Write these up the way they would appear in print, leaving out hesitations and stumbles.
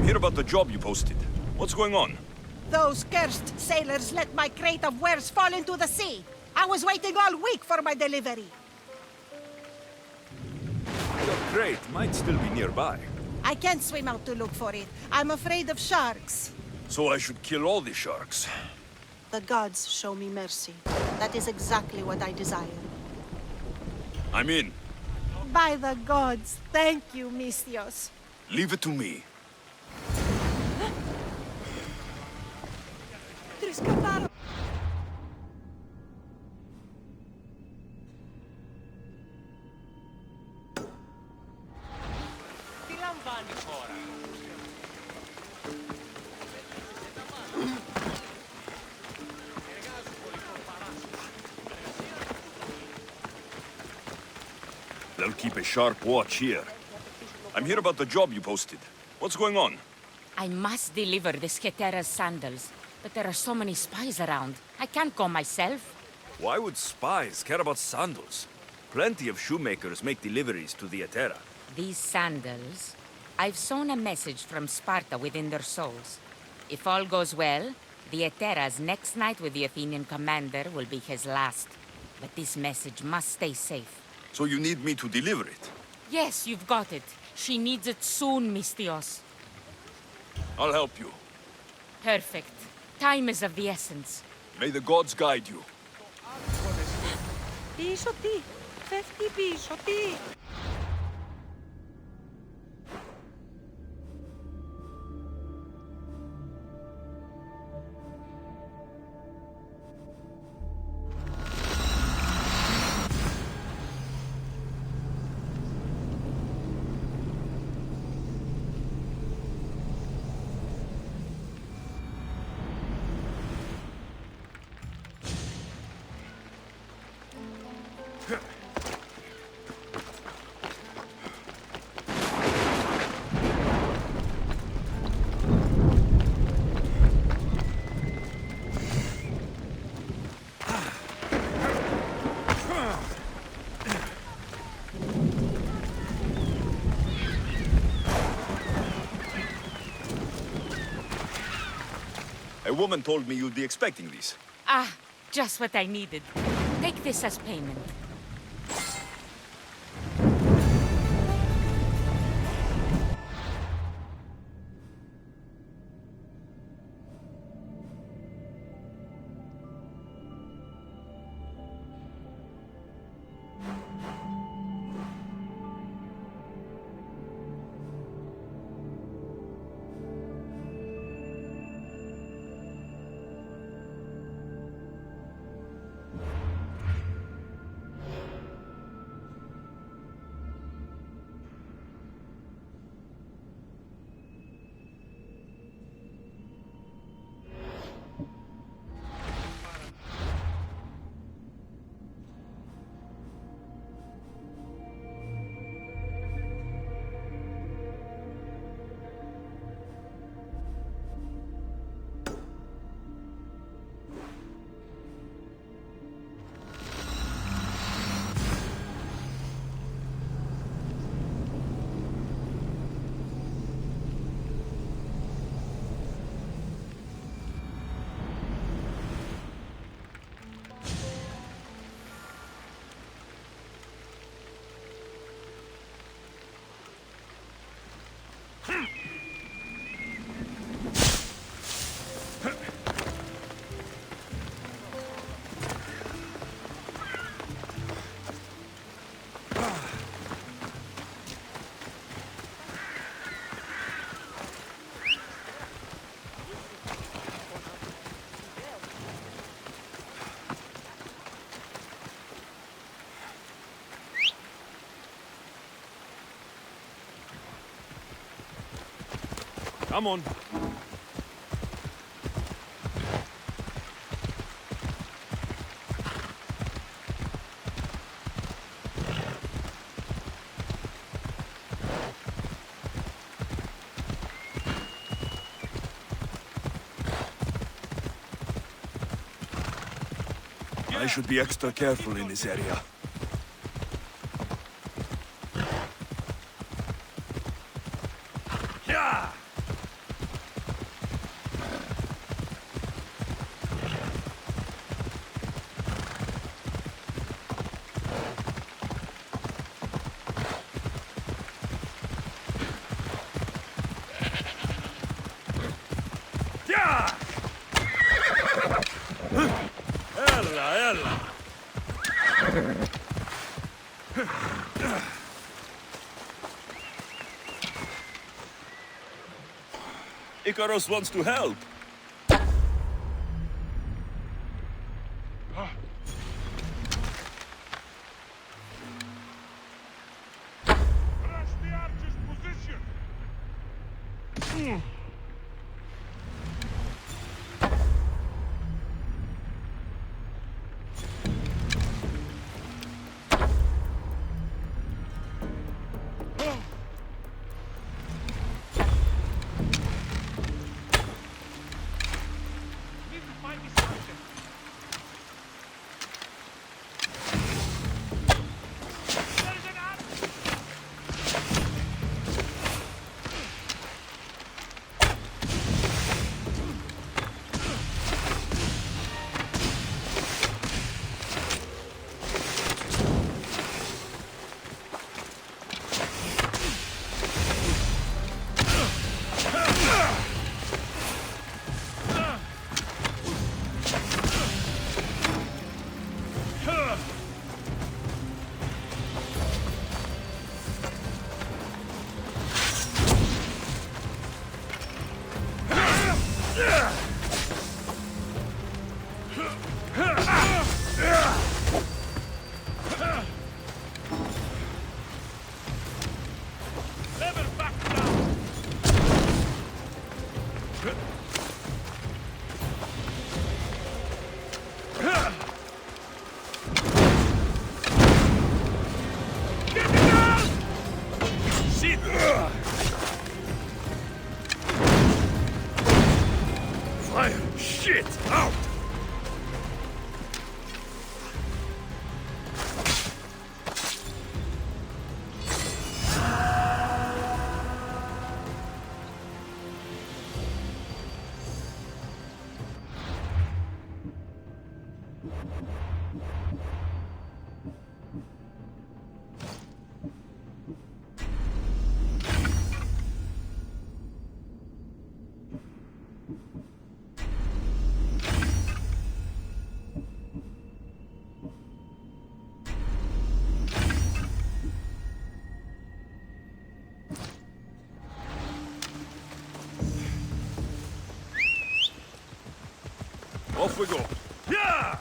hear about the job you posted. What's going on? Those cursed sailors let my crate of wares fall into the sea. I was waiting all week for my delivery. Your crate might still be nearby. I can't swim out to look for it. I'm afraid of sharks. So I should kill all the sharks. The gods show me mercy. That is exactly what I desire. I'm in. By the gods, thank you, Mistios. Leave it to me. Riscattarono. Τι λαμβάνει η χώρα? They'll keep a sharp watch here. I'm here about the job you posted. What's going on? I must deliver the Sketera's sandals, but there are so many spies around. I can't go myself. Why would spies care about sandals? Plenty of shoemakers make deliveries to the Etera. These sandals, I've sown a message from Sparta within their souls. If all goes well, the Etera's next night with the Athenian commander will be his last. But this message must stay safe. So you need me to deliver it? Yes, you've got it. She needs it soon, Mistios. I'll help you. Perfect. Time is of the essence. May the gods guide you. Πίσω τι, φεύγει πίσω τι. A woman told me you'd be expecting these. Ah, just what I needed. Take this as payment. Come on. I should be extra careful in this area. Icarus wants to help. Rush the archer's position! Need to find this archer. There's an archer! Lever back down! Get it down! Shit! Fire! Shit! Out! Off we go. Yeah!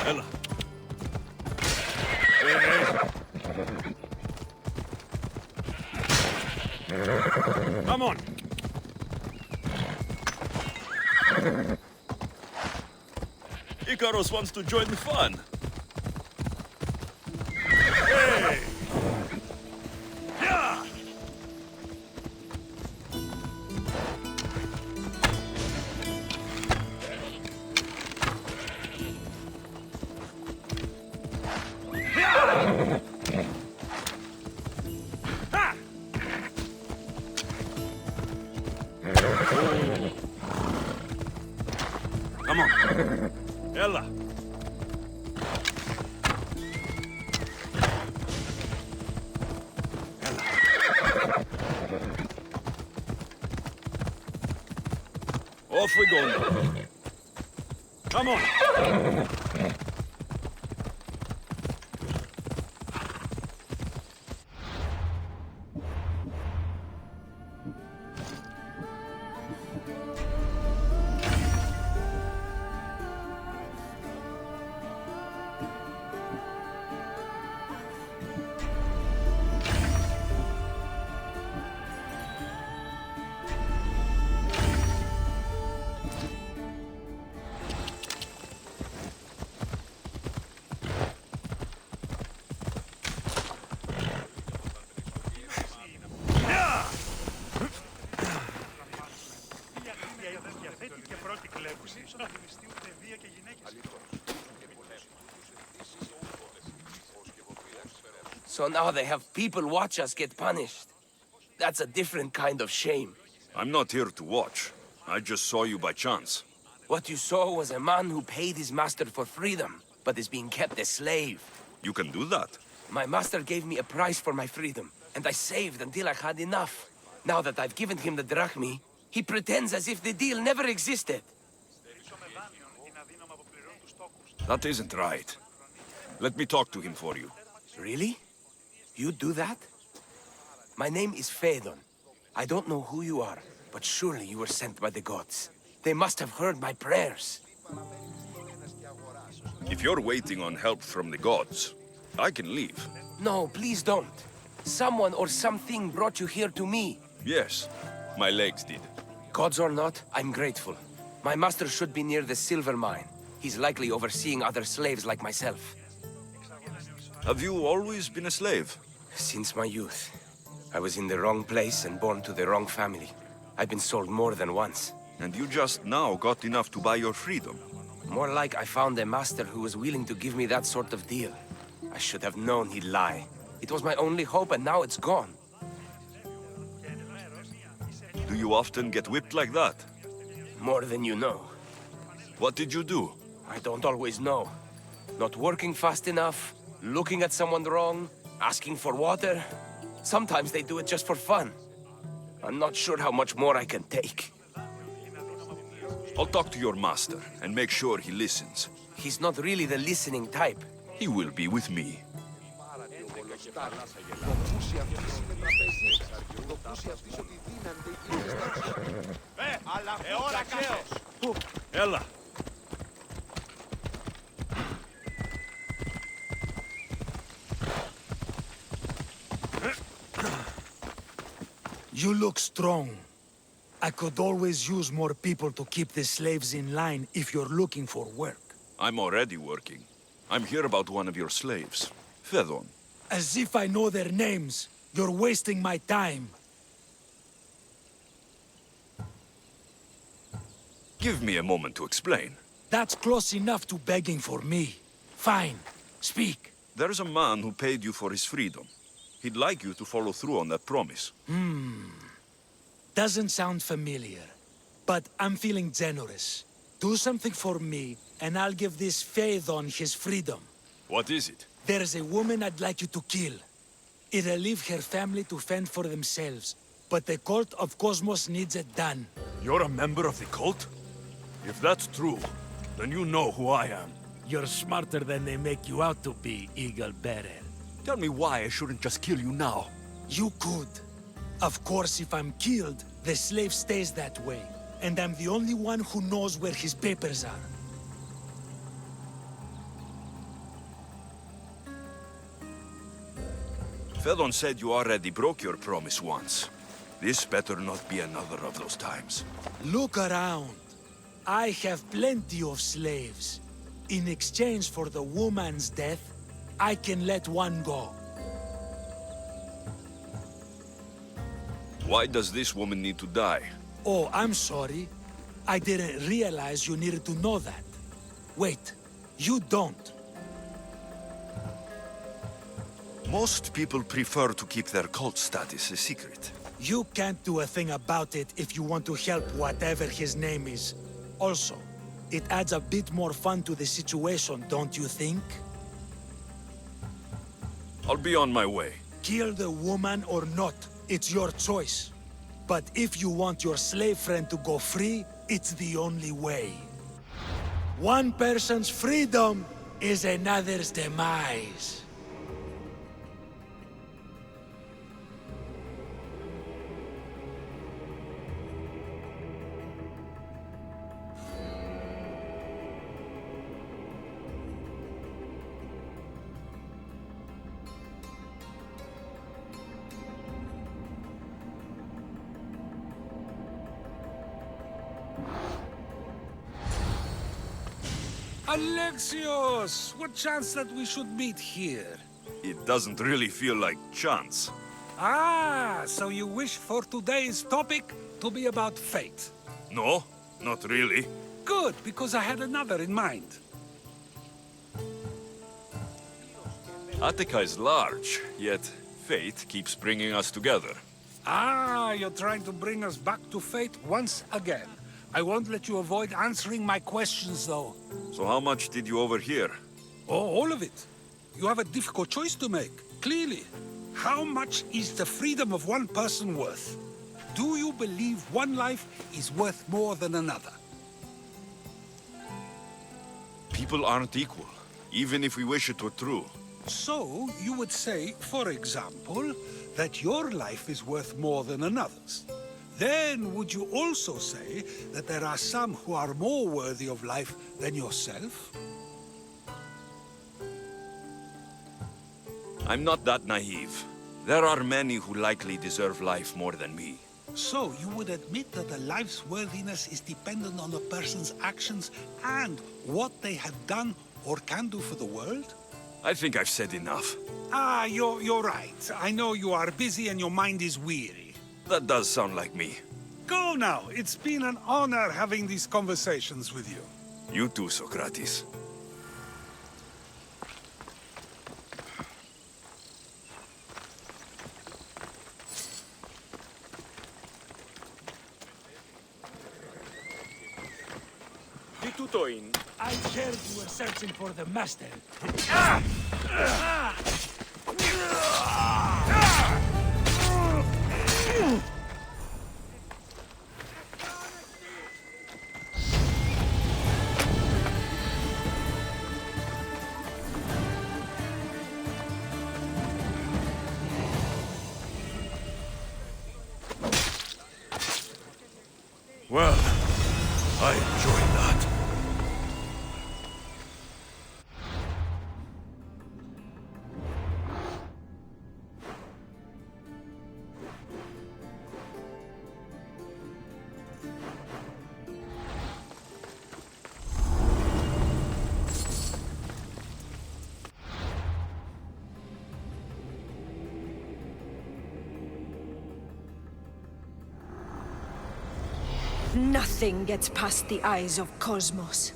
Ella. Hey. Come on. Icarus wants to join the fun. Hey! Yeah! Yeah! Ha! Ella! Off we go now. Come on! So now they have people watch us get punished. That's a different kind of shame. I'm not here to watch. I just saw you by chance. What you saw was a man who paid his master for freedom, but is being kept a slave. You can do that. My master gave me a price for my freedom, and I saved until I had enough. Now that I've given him the drachmi, he pretends as if the deal never existed. That isn't right. Let me talk to him for you. Really? You do that? My name is Phaedon. I don't know who you are, but surely you were sent by the gods. They must have heard my prayers. If you're waiting on help from the gods, I can leave. No, please don't. Someone or something brought you here to me. Yes, my legs did. Gods or not, I'm grateful. My master should be near the silver mine. He's likely overseeing other slaves like myself. Have you always been a slave? Since my youth. I was in the wrong place and born to the wrong family. I've been sold more than once. And you just now got enough to buy your freedom. More like I found a master who was willing to give me that sort of deal. I should have known he'd lie. It was my only hope, and now it's gone. Do you often get whipped like that? More than you know. What did you do? I don't always know. Not working fast enough, looking at someone wrong, asking for water. Sometimes they do it just for fun. I'm not sure how much more I can take. I'll talk to your master and make sure he listens. He's not really the listening type. He will be with me. Ella! You look strong. I could always use more people to keep the slaves in line if you're looking for work. I'm already working. I'm here about one of your slaves, Phaedon. As if I know their names. You're wasting my time. Give me a moment to explain. That's close enough to begging for me. Fine. Speak. There's a man who paid you for his freedom. He'd like you to follow through on that promise. Doesn't sound familiar. But I'm feeling generous. Do something for me, and I'll give this Phaedon his freedom. What is it? There's a woman I'd like you to kill. It'll leave her family to fend for themselves. But the cult of Cosmos needs it done. You're a member of the cult? If that's true, then you know who I am. You're smarter than they make you out to be, Eagle Bearer. Tell me why I shouldn't just kill you now. You could. Of course, if I'm killed, the slave stays that way. And I'm the only one who knows where his papers are. Phaedon said you already broke your promise once. This better not be another of those times. Look around. I have plenty of slaves. In exchange for the woman's death, I can let one go. Why does this woman need to die? Oh, I'm sorry. I didn't realize you needed to know that. Wait, you don't. Most people prefer to keep their cult status a secret. You can't do a thing about it if you want to help whatever his name is. Also, It adds a bit more fun to the situation, don't you think? I'll be on my way. Kill the woman or not, it's your choice. But if you want your slave friend to go free, it's the only way. One person's freedom is another's demise. Alexios! What chance that we should meet here? It doesn't really feel like chance. Ah, so you wish for today's topic to be about fate. No, not really. Good, because I had another in mind. Attica is large, yet fate keeps bringing us together. Ah, you're trying to bring us back to fate once again. I won't let you avoid answering my questions, though. So how much did you overhear? Oh, all of it. You have a difficult choice to make, clearly. How much is the freedom of one person worth? Do you believe one life is worth more than another? People aren't equal, even if we wish it were true. So, you would say, for example, that your life is worth more than another's. Then, would you also say that there are some who are more worthy of life than yourself? I'm not that naive. There are many who likely deserve life more than me. So, you would admit that a life's worthiness is dependent on a person's actions and what they have done or can do for the world? I think I've said enough. Ah, you're right. I know you are busy and your mind is weary. That does sound like me. Go now. It's been an honor having these conversations with you. You too, Socrates. I heard you were searching for the master. Well, I enjoyed that. Nothing gets past the eyes of Cosmos.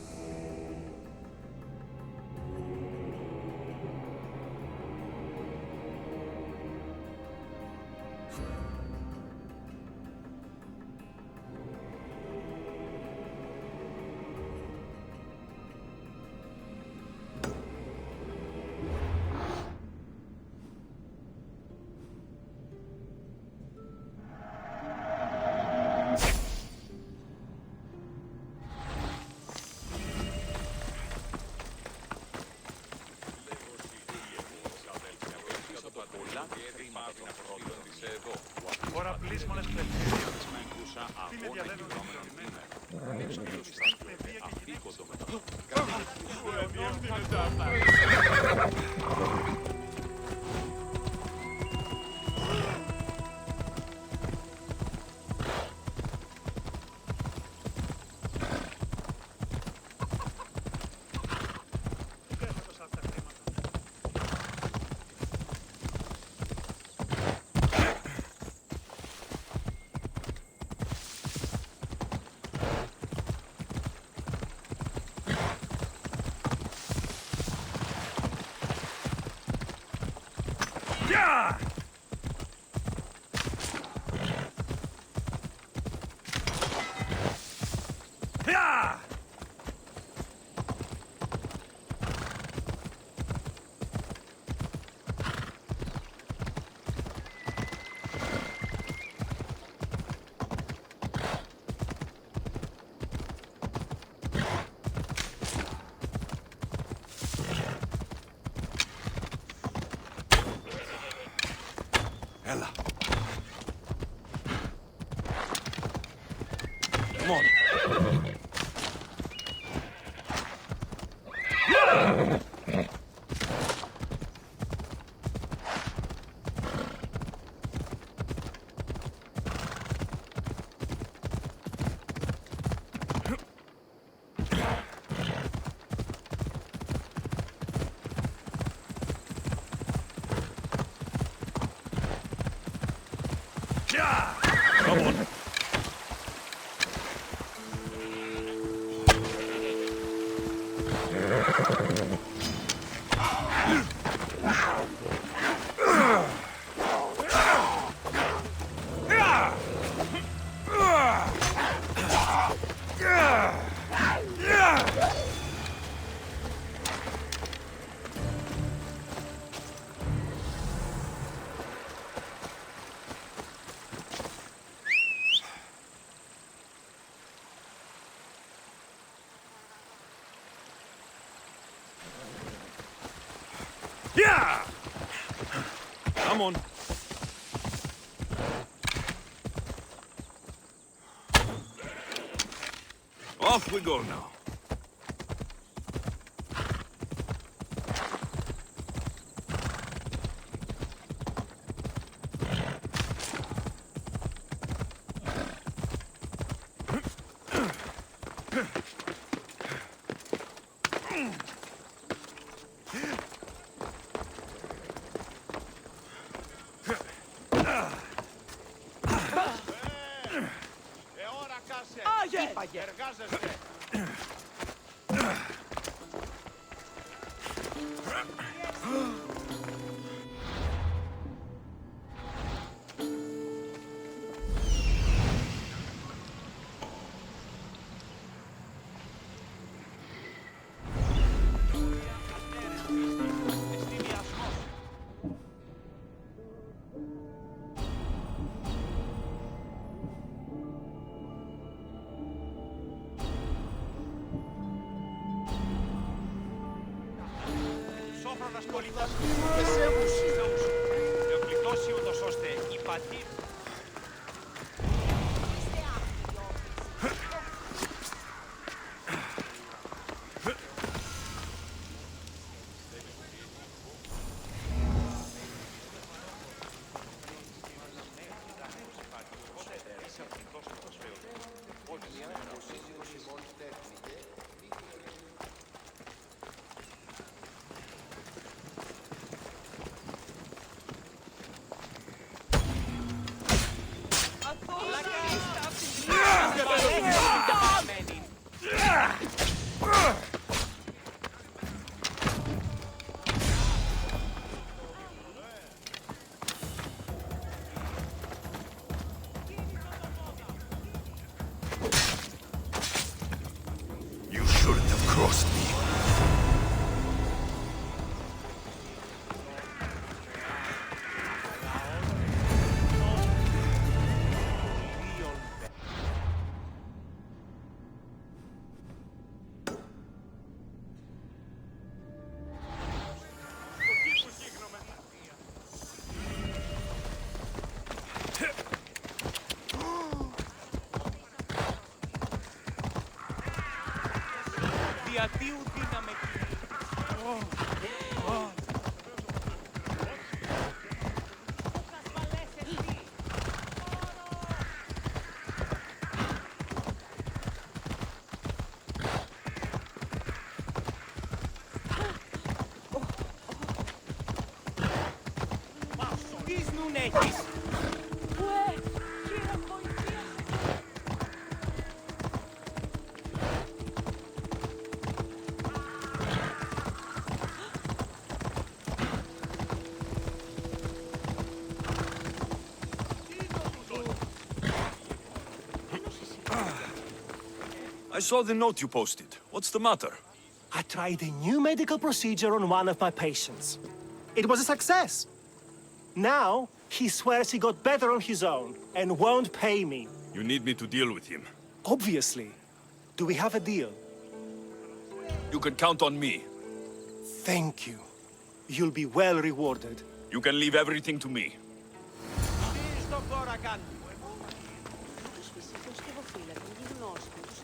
Παραπλήσμονες πλευθύνες με ακούσα από τα κυβερνόμενα νούμερα. Ανοίξω το σταθμό. Αφήκοντο με το... Come on. Come on. Yeah! Come on. Off we go now. Εργάζεστε. Σόφρονας πολιτάς μεσαίους θεούς. Εκλειτώσει ούτως ώστε η πατή... You shouldn't have crossed me. Διατίου δύναμε. Τι σνούν έχεις. I saw the note you posted. What's the matter? I tried a new medical procedure on one of my patients. It was a success. Now, he swears he got better on his own and won't pay me. You need me to deal with him. Obviously. Do we have a deal? You can count on me. Thank you. You'll be well rewarded. You can leave everything to me. Τι στο τώρα κάνει. τον σκευοφύλακα, τον γυμνός του, τους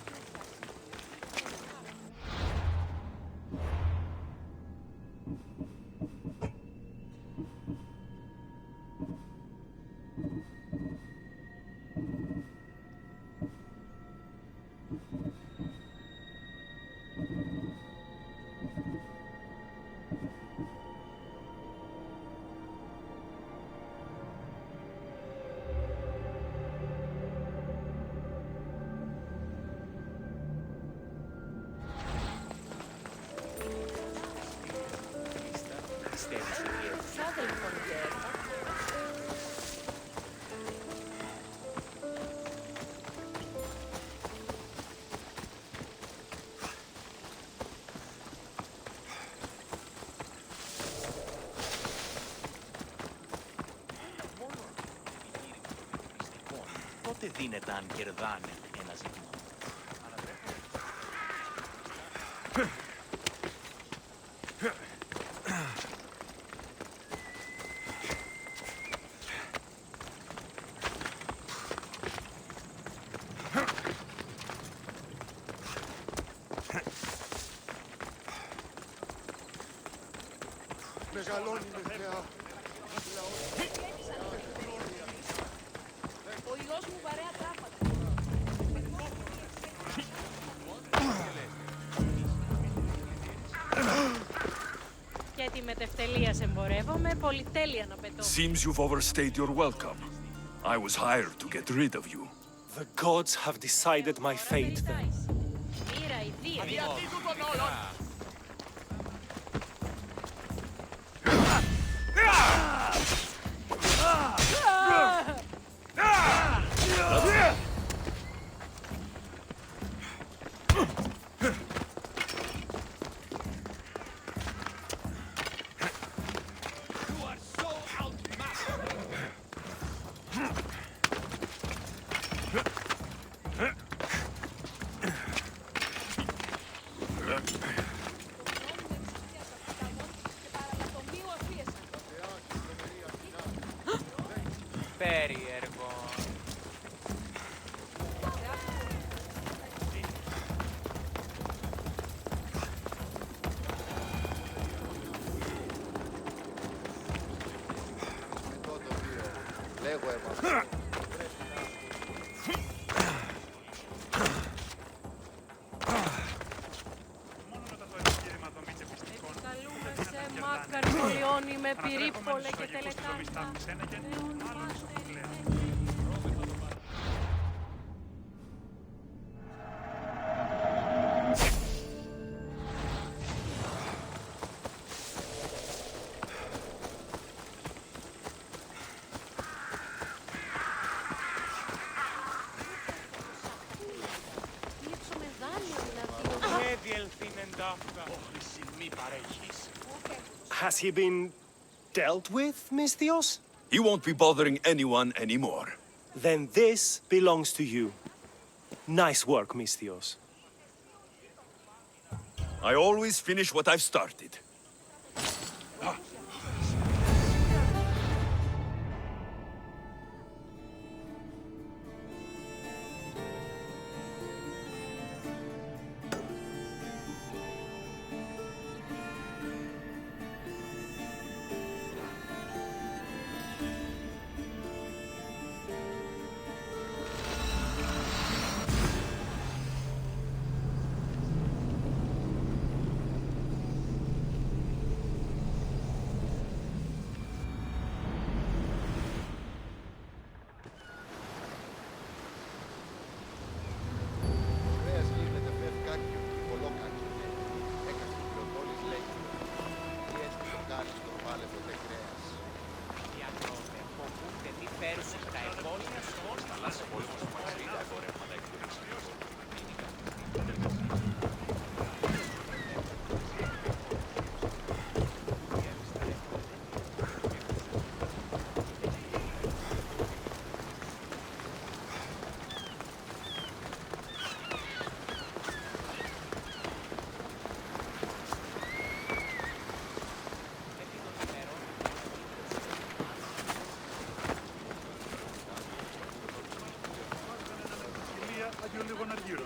πότε δίνεται αν κερδάνε ένα ζήτημα. Μεγαλώνει με θεά. Ο ιός μου βαρέα τράπατα. Και τη μετευτελείας εμπορεύομαι, πολυτέλεια να πετώ. Seems you've overstayed your welcome. I was hired to get rid of you. The gods have decided my fate then. Μοίρα, ιδία. Αδιατήτου των όλων! Περίεργο. Λέγω έβαλα. Καλούμαστε μάκαρ πολιώνει με πυρίπολε και τελετάντα. Has he been dealt with, Misthios? He won't be bothering anyone anymore. Then this belongs to you. Nice work, Misthios. I always finish what I've started. λίγο να γύρω.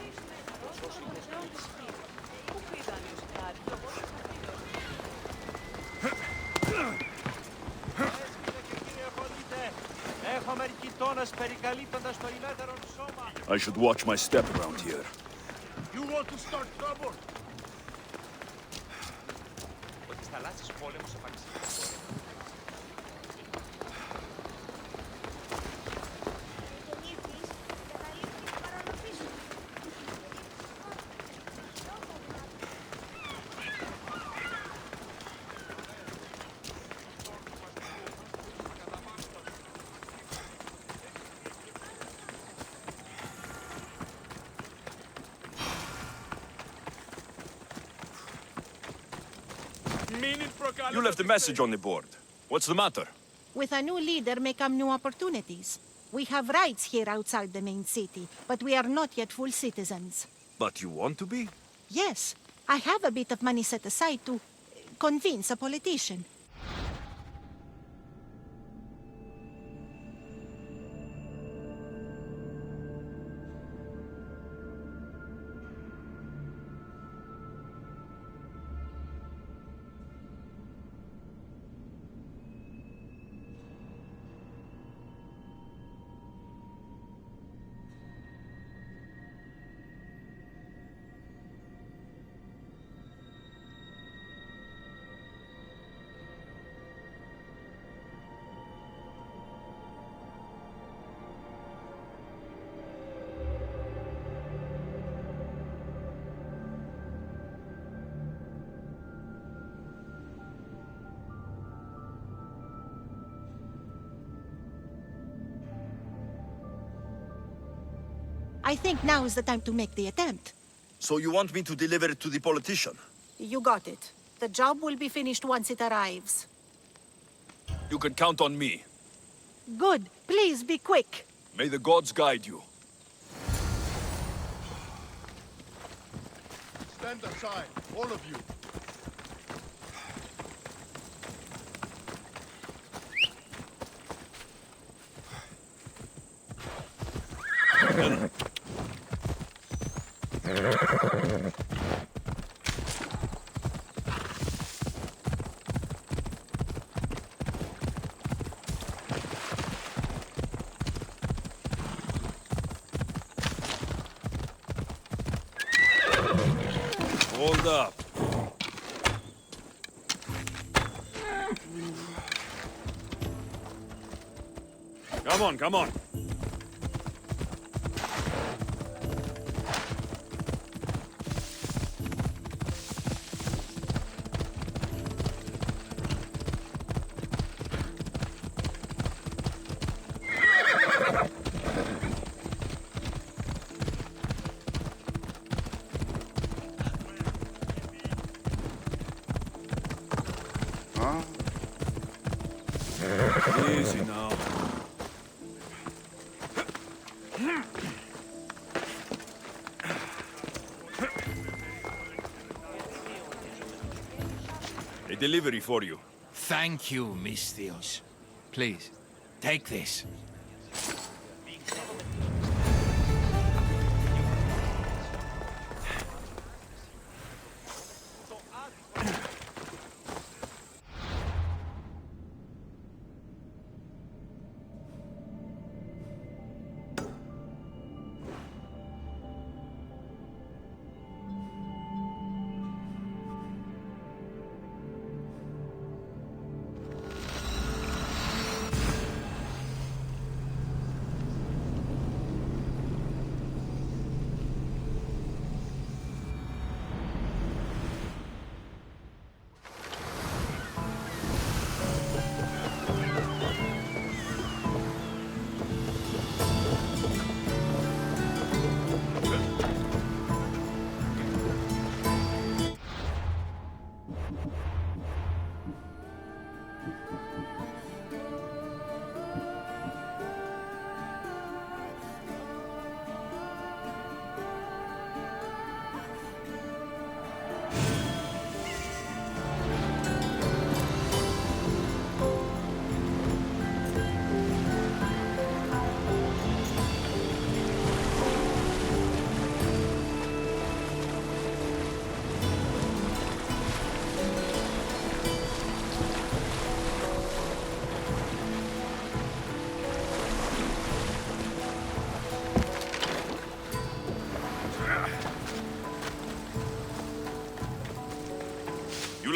Έχω μερικητώνας περικαλύπτοντας το ηλέθερον σώμα. I should watch my step around here. You want to start trouble? Ότι στα λάθος πόλεμος επαξιάζει. You left a message on the board. What's the matter? With a new leader may come new opportunities. We have rights here outside the main city, but we are not yet full citizens. But you want to be? Yes, I have a bit of money set aside to convince a politician. I think now is the time to make the attempt. So you want me to deliver it to the politician? You got it. The job will be finished once it arrives. You can count on me. Good. Please be quick. May the gods guide you. Stand aside, all of you. Hold up. Come on, come on. Easy now. A delivery for you. Thank you, Misthios. Please, take this.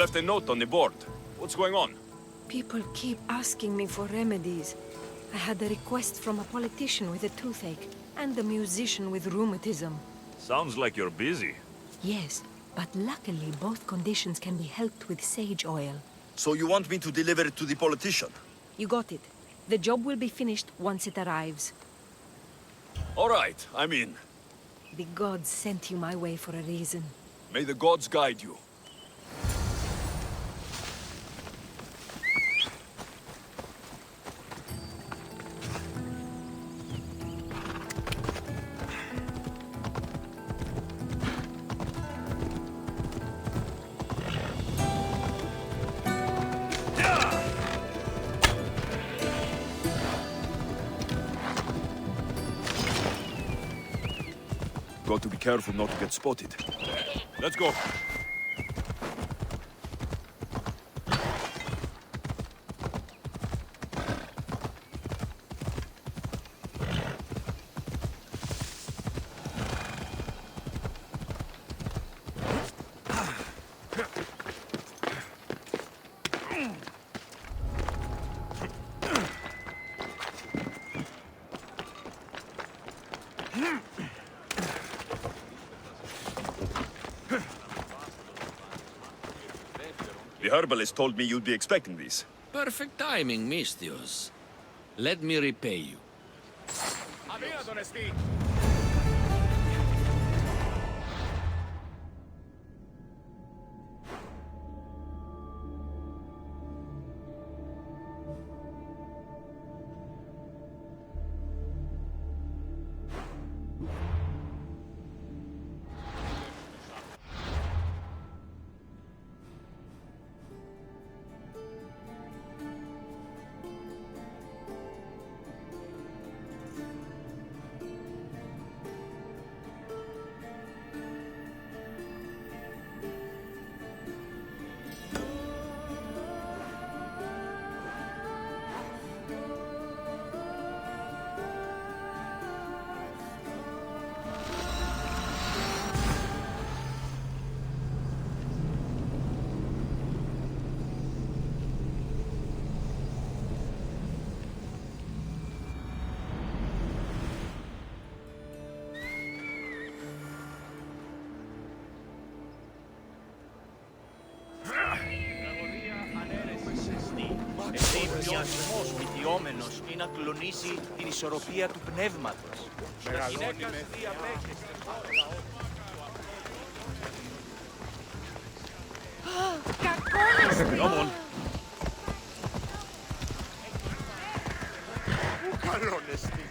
left a note on the board. What's going on? People keep asking me for remedies. I had a request from a politician with a toothache and a musician with rheumatism. Sounds like you're busy. Yes, but luckily both conditions can be helped with sage oil. So you want me to deliver it to the politician? You got it. The job will be finished once it arrives. All right, I'm in. The gods sent you my way for a reason. May the gods guide you. Got to be careful not to get spotted. Let's go. The herbalist told me you'd be expecting these. Perfect timing, Mistios. Let me repay you. Εσύ βιασμός μυτιόμενος ή να κλονίσει την ισορροπία του πνεύματος. Μεγαλώνει με Κακόνιστη! Come on. Πού καλώνεστη.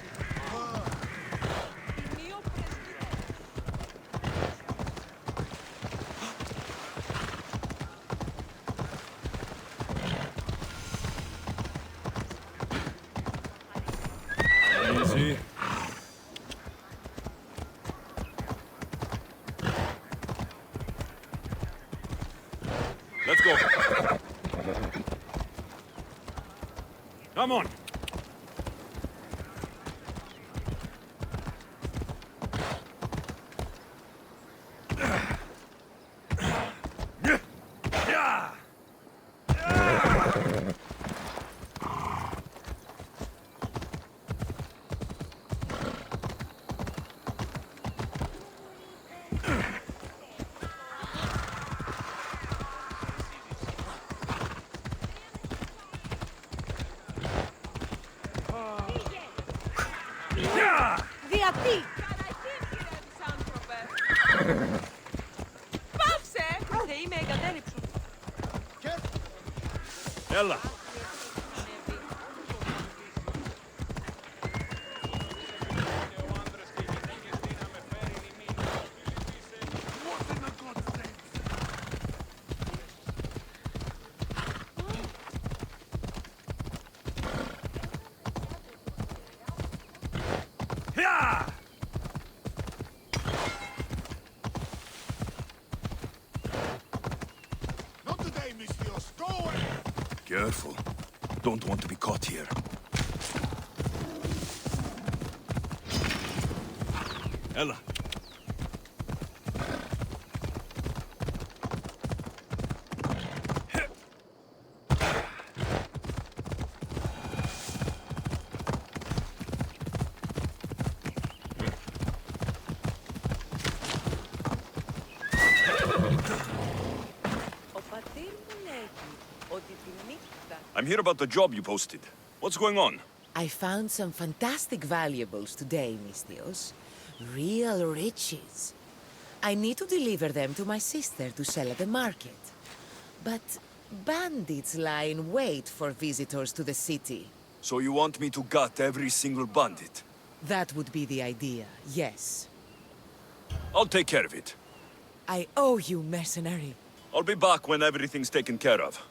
Easy. Let's go. Come on. Γιατί! Πάψε! Οι θεοί με εγκατέλειψουν. Έλα. Careful. Don't want to be caught here. Ella. I'm here about the job you posted. What's going on? I found some fantastic valuables today, Mistios. Real riches. I need to deliver them to my sister to sell at the market. But bandits lie in wait for visitors to the city. So you want me to gut every single bandit? That would be the idea, yes. I'll take care of it. I owe you, mercenary. I'll be back when everything's taken care of.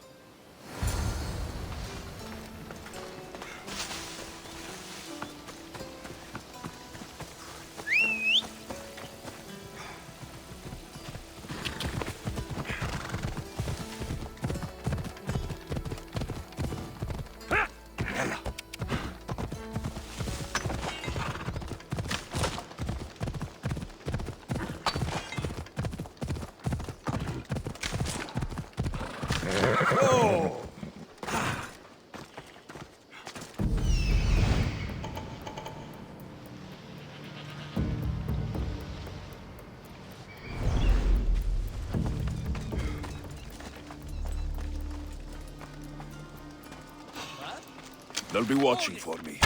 They'll be watching for me.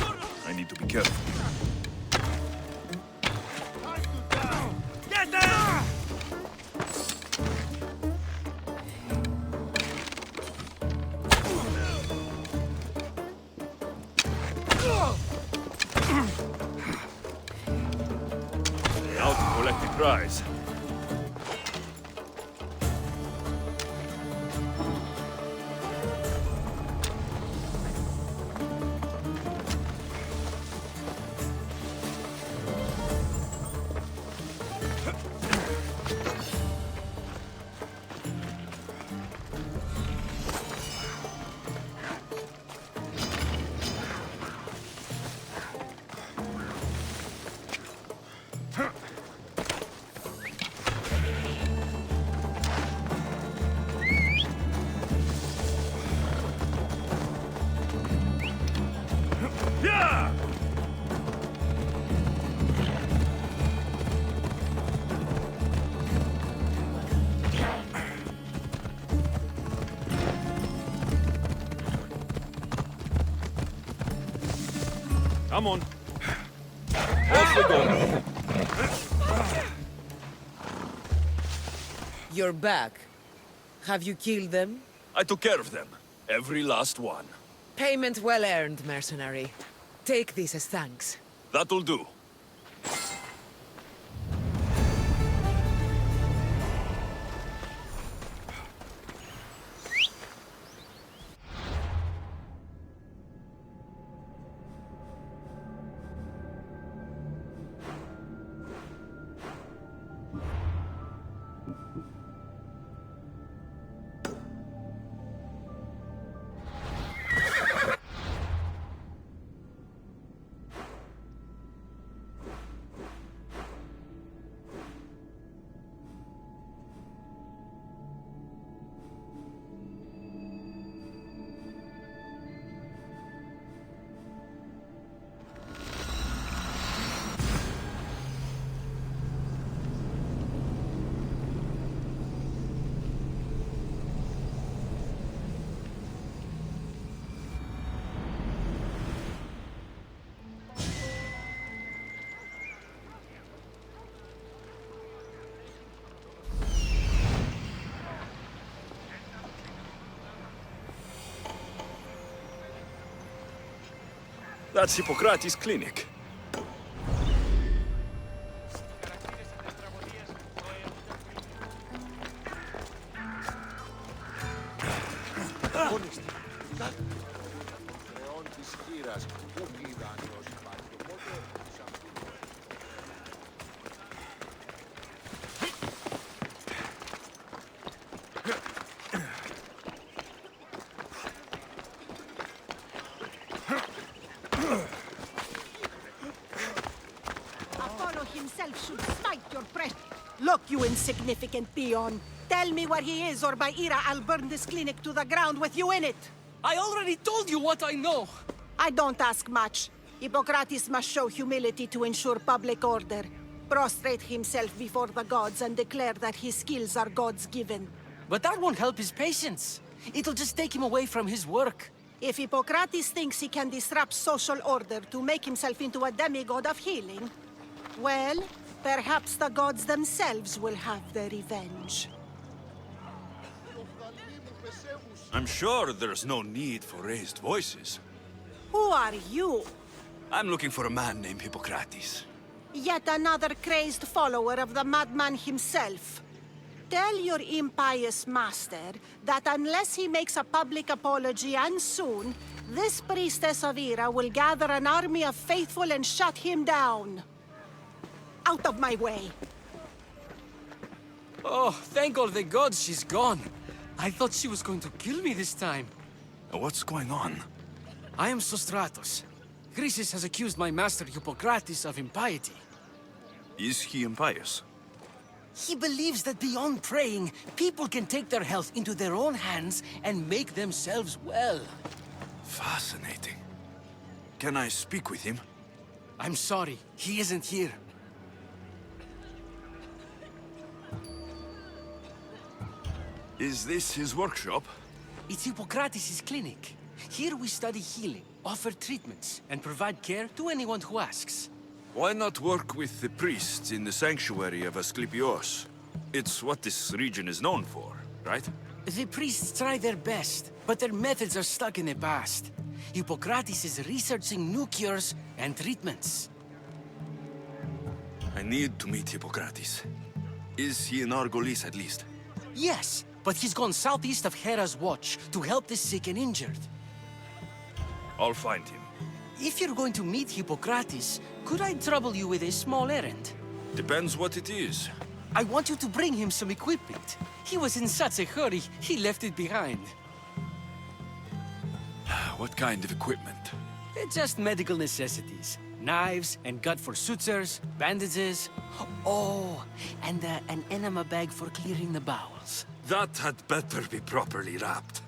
I need to be careful. Get down! Now to collect the prize. Come on. Off we go. You're back. Have you killed them? I took care of them. Every last one. Payment well earned, mercenary. Take this as thanks. That'll do. That's Hippocrates' clinic. Should smite your press. Look, you insignificant peon. Tell me where he is, or by Ira, I'll burn this clinic to the ground with you in it. I already told you what I know. I don't ask much. Hippocrates must show humility to ensure public order. Prostrate himself before the gods and declare that his skills are gods given. But that won't help his patients. It'll just take him away from his work. If Hippocrates thinks he can disrupt social order to make himself into a demigod of healing, well, perhaps the gods themselves will have their revenge. I'm sure there's no need for raised voices. Who are you? I'm looking for a man named Hippocrates. Yet another crazed follower of the madman himself. Tell your impious master that unless he makes a public apology, and soon, this priestess of Ira will gather an army of faithful and shut him down. Out of my way! Oh, thank all the gods she's gone. I thought she was going to kill me this time. What's going on? I am Sostratos. Chrysis has accused my master Hippocrates of impiety. Is he impious? He believes that beyond praying, people can take their health into their own hands and make themselves well. Fascinating. Can I speak with him? I'm sorry, he isn't here. Is this his workshop? It's Hippocrates' clinic. Here we study healing, offer treatments, and provide care to anyone who asks. Why not work with the priests in the sanctuary of Asclepios? It's what this region is known for, right? The priests try their best, but their methods are stuck in the past. Hippocrates is researching new cures and treatments. I need to meet Hippocrates. Is he in Argolis at least? Yes, but he's gone southeast of Hera's Watch to help the sick and injured. I'll find him. If you're going to meet Hippocrates, could I trouble you with a small errand? Depends what it is. I want you to bring him some equipment. He was in such a hurry, he left it behind. What kind of equipment? Just medical necessities. Knives and gut for sutures, bandages. Oh, and an enema bag for clearing the bowels. That had better be properly wrapped.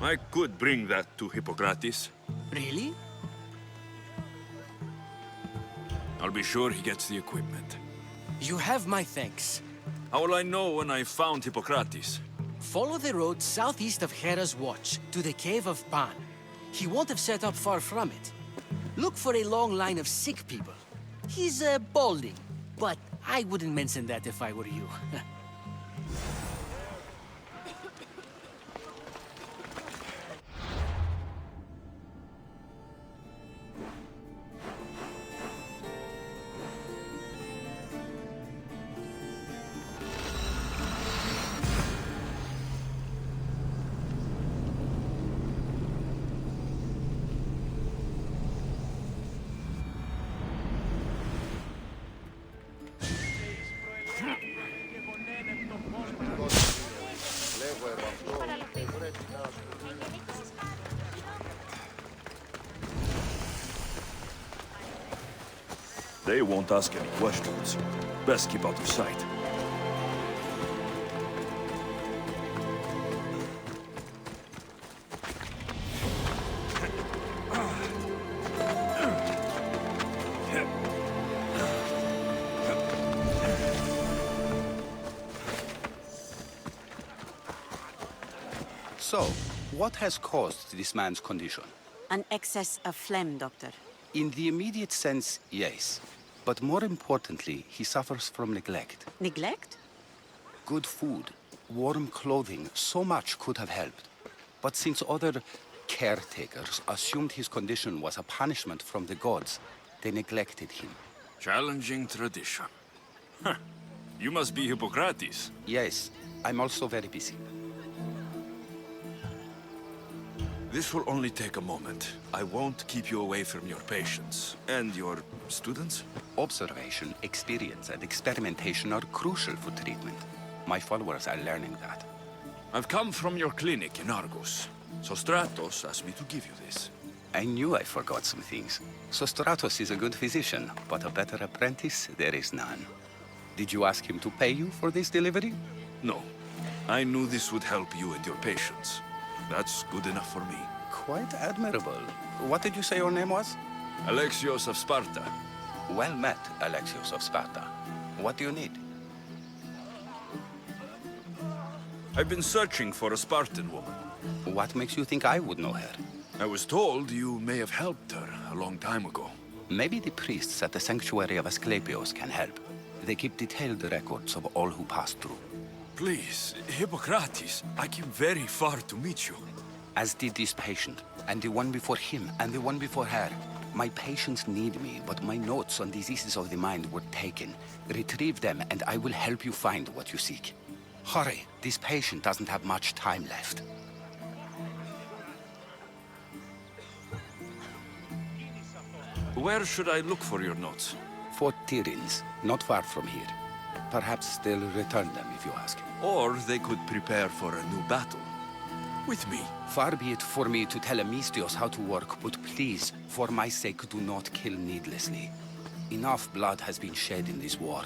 I could bring that to Hippocrates. Really? I'll be sure he gets the equipment. You have my thanks. How will I know when I've found Hippocrates? Follow the road southeast of Hera's Watch to the Cave of Pan. He won't have set up far from it. Look for a long line of sick people. He's balding, but I wouldn't mention that if I were you. They won't ask any questions. Best keep out of sight. So, what has caused this man's condition? An excess of phlegm, Doctor. In the immediate sense, yes. But more importantly, he suffers from neglect. Neglect? Good food, warm clothing, so much could have helped. But since other caretakers assumed his condition was a punishment from the gods, they neglected him. Challenging tradition. Huh. You must be Hippocrates. Yes, I'm also very busy. This will only take a moment. I won't keep you away from your patients. And your students? Observation, experience, and experimentation are crucial for treatment. My followers are learning that. I've come from your clinic in Argos. Sostratos asked me to give you this. I knew I forgot some things. Sostratos is a good physician, but a better apprentice there is none. Did you ask him to pay you for this delivery? No. I knew this would help you and your patients. That's good enough for me. Quite admirable. What did you say your name was? Alexios of Sparta. Well met, Alexios of Sparta. What do you need? I've been searching for a Spartan woman. What makes you think I would know her? I was told you may have helped her a long time ago. Maybe the priests at the sanctuary of Asclepios can help. They keep detailed records of all who pass through. Please, Hippocrates, I came very far to meet you. As did this patient, and the one before him, and the one before her. My patients need me, but my notes on diseases of the mind were taken. Retrieve them, and I will help you find what you seek. Hurry, this patient doesn't have much time left. Where should I look for your notes? Fort Tyrins, not far from here. Perhaps they'll return them if you ask. Or they could prepare for a new battle. With me. Far be it for me to tell Emistios how to work, but please, for my sake, do not kill needlessly. Enough blood has been shed in this war.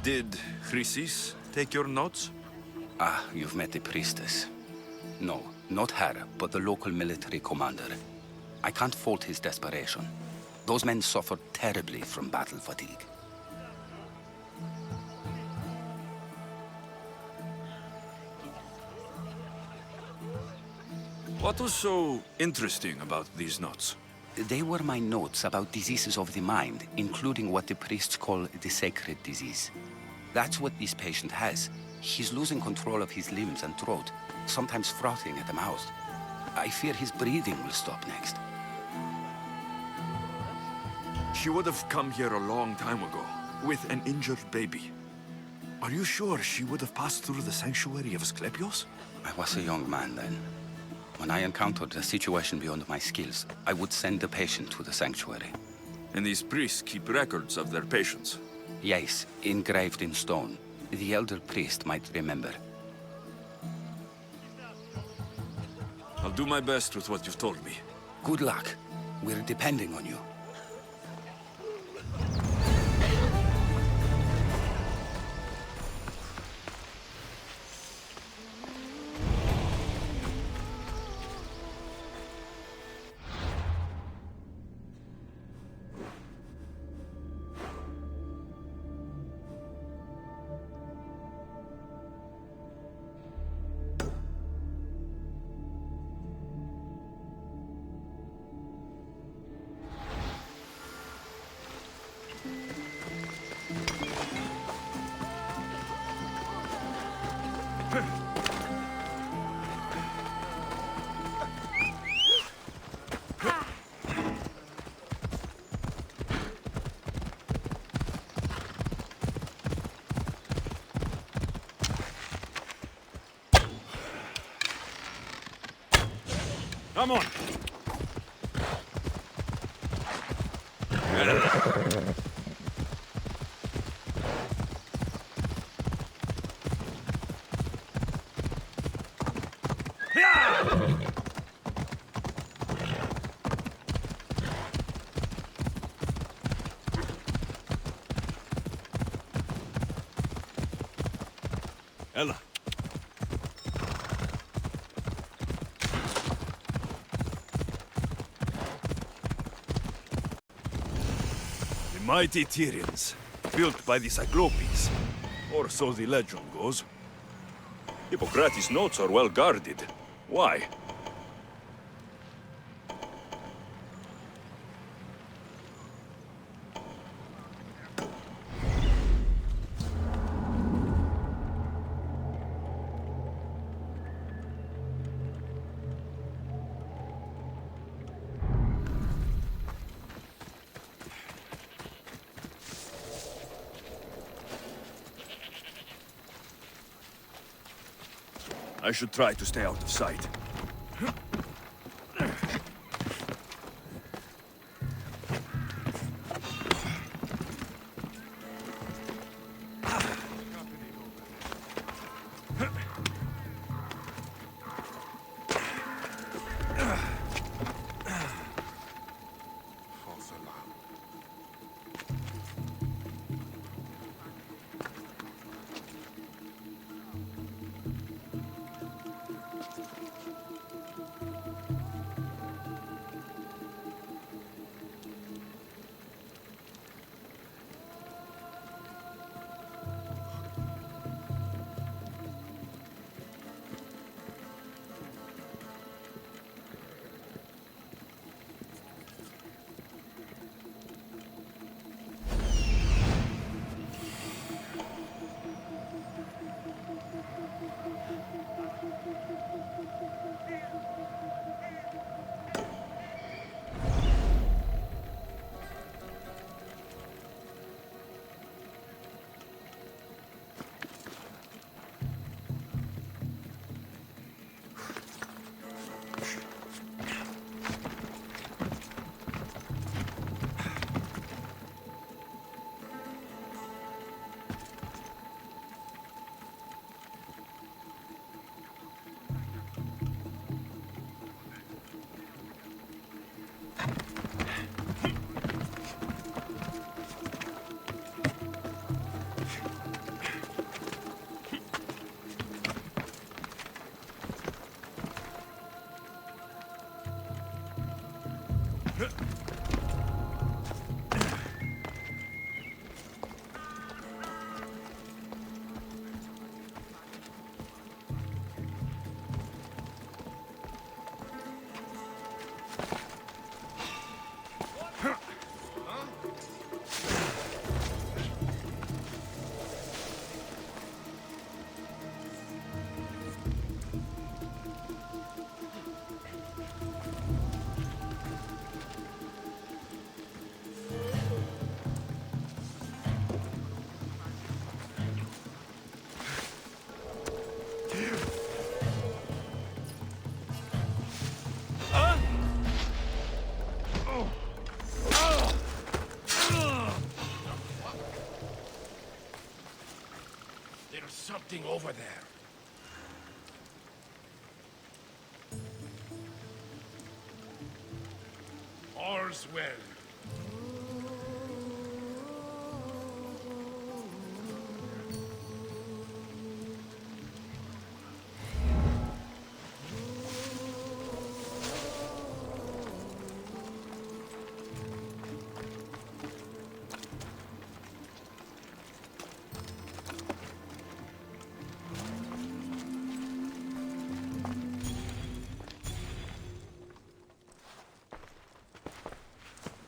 Did Chrysis take your notes? Ah, you've met the priestess. No, not her, but the local military commander. I can't fault his desperation. Those men suffered terribly from battle fatigue. What was so interesting about these notes? They were my notes about diseases of the mind, including what the priests call the sacred disease. That's what this patient has. He's losing control of his limbs and throat, sometimes frothing at the mouth. I fear his breathing will stop next. She would have come here a long time ago, with an injured baby. Are you sure she would have passed through the sanctuary of Asclepios? I was a young man then. When I encountered a situation beyond my skills, I would send the patient to the sanctuary. And these priests keep records of their patients? Yes, engraved in stone. The elder priest might remember. I'll do my best with what you've told me. Good luck. We're depending on you. Come on! Ella. The mighty Tyrians, built by the Cyclopes, or so the legend goes. Hippocrates' notes are well guarded. Why? I should try to stay out of sight. There's something over there. All's well.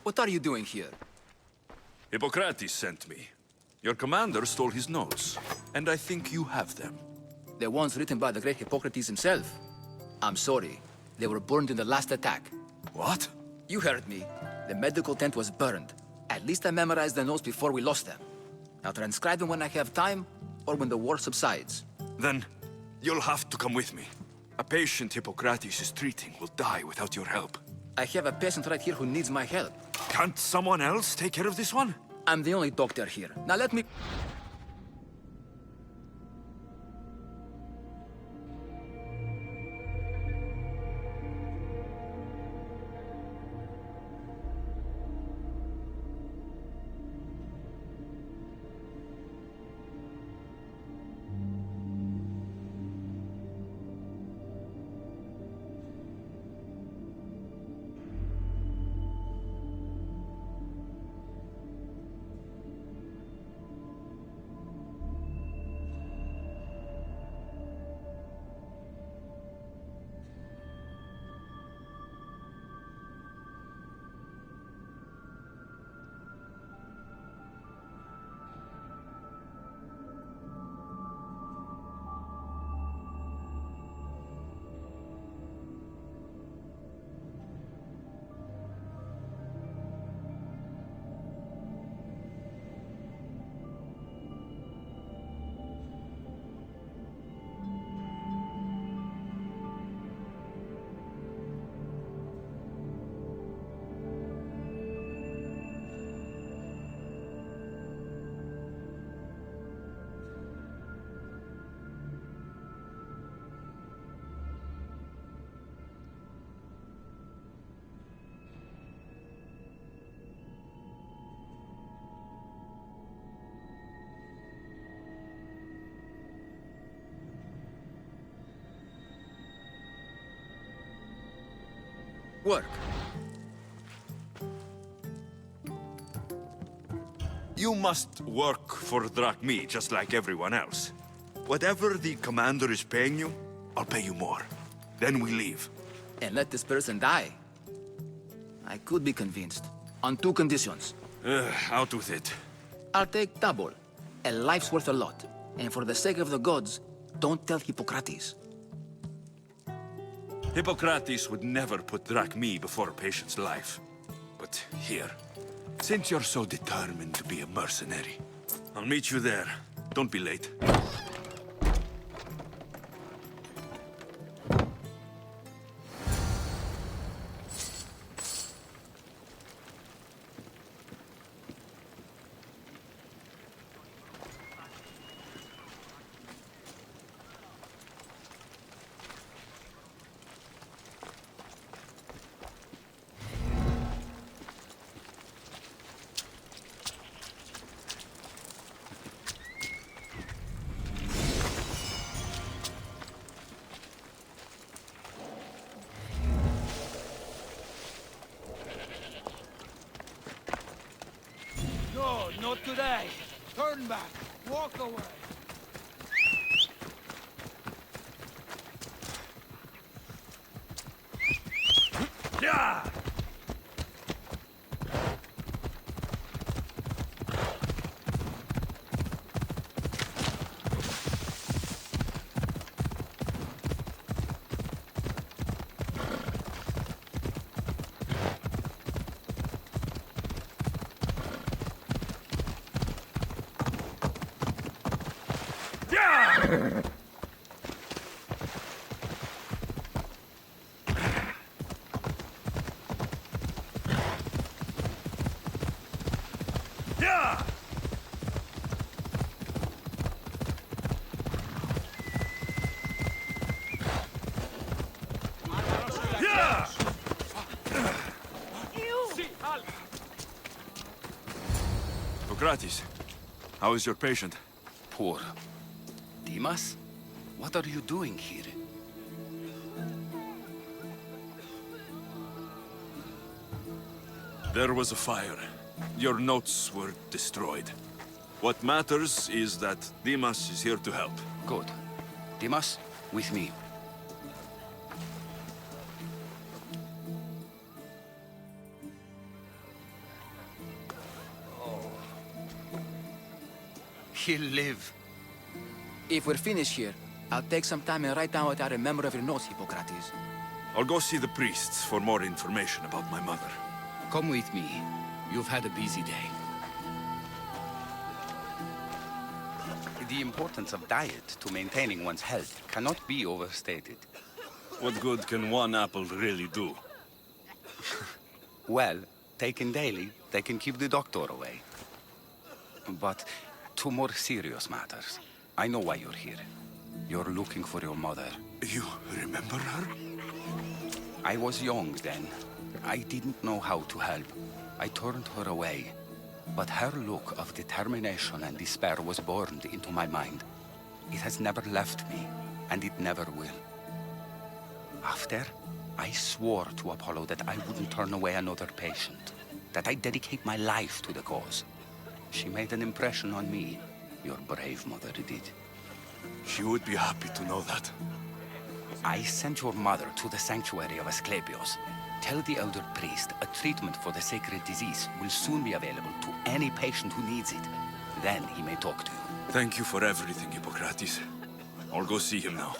What are you doing here? Hippocrates sent me. Your commander stole his notes, and I think you have them. The ones written by the great Hippocrates himself? I'm sorry. They were burned in the last attack. What? You heard me. The medical tent was burned. At least I memorized the notes before we lost them. I'll transcribe them when I have time, or when the war subsides. Then, you'll have to come with me. A patient Hippocrates is treating will die without your help. I have a patient right here who needs my help. Can't someone else take care of this one? I'm the only doctor here. Now let me... Work. You must work for drachmi, just like everyone else. Whatever the commander is paying you, I'll pay you more. Then we leave. And let this person die? I could be convinced. On two conditions. Out with it. I'll take double. A life's worth a lot. And for the sake of the gods, don't tell Hippocrates. Hippocrates would never put drachmi before a patient's life. But here, since you're so determined to be a mercenary, I'll meet you there. Don't be late. Not today. Turn back. Walk away. Yeah! Hippocrates, how is your patient? Poor. Dimas? What are you doing here? There was a fire. Your notes were destroyed. What matters is that Dimas is here to help. Good. Dimas, with me. He'll live. If we're finished here, I'll take some time and write down what I remember of your notes, Hippocrates. I'll go see the priests for more information about my mother. Come with me. You've had a busy day. The importance of diet to maintaining one's health cannot be overstated. What good can one apple really do? Well, taken daily, they can keep the doctor away. But to more serious matters, I know why you're here. You're looking for your mother. You remember her? I was young then. I didn't know how to help. I turned her away. But her look of determination and despair was burned into my mind. It has never left me, and it never will. After, I swore to Apollo that I wouldn't turn away another patient, that I'd dedicate my life to the cause. She made an impression on me. Your brave mother did. She would be happy to know that. I sent your mother to the sanctuary of Asclepios. Tell the elder priest a treatment for the sacred disease will soon be available to any patient who needs it. Then he may talk to you. Thank you for everything, Hippocrates. I'll go see him now.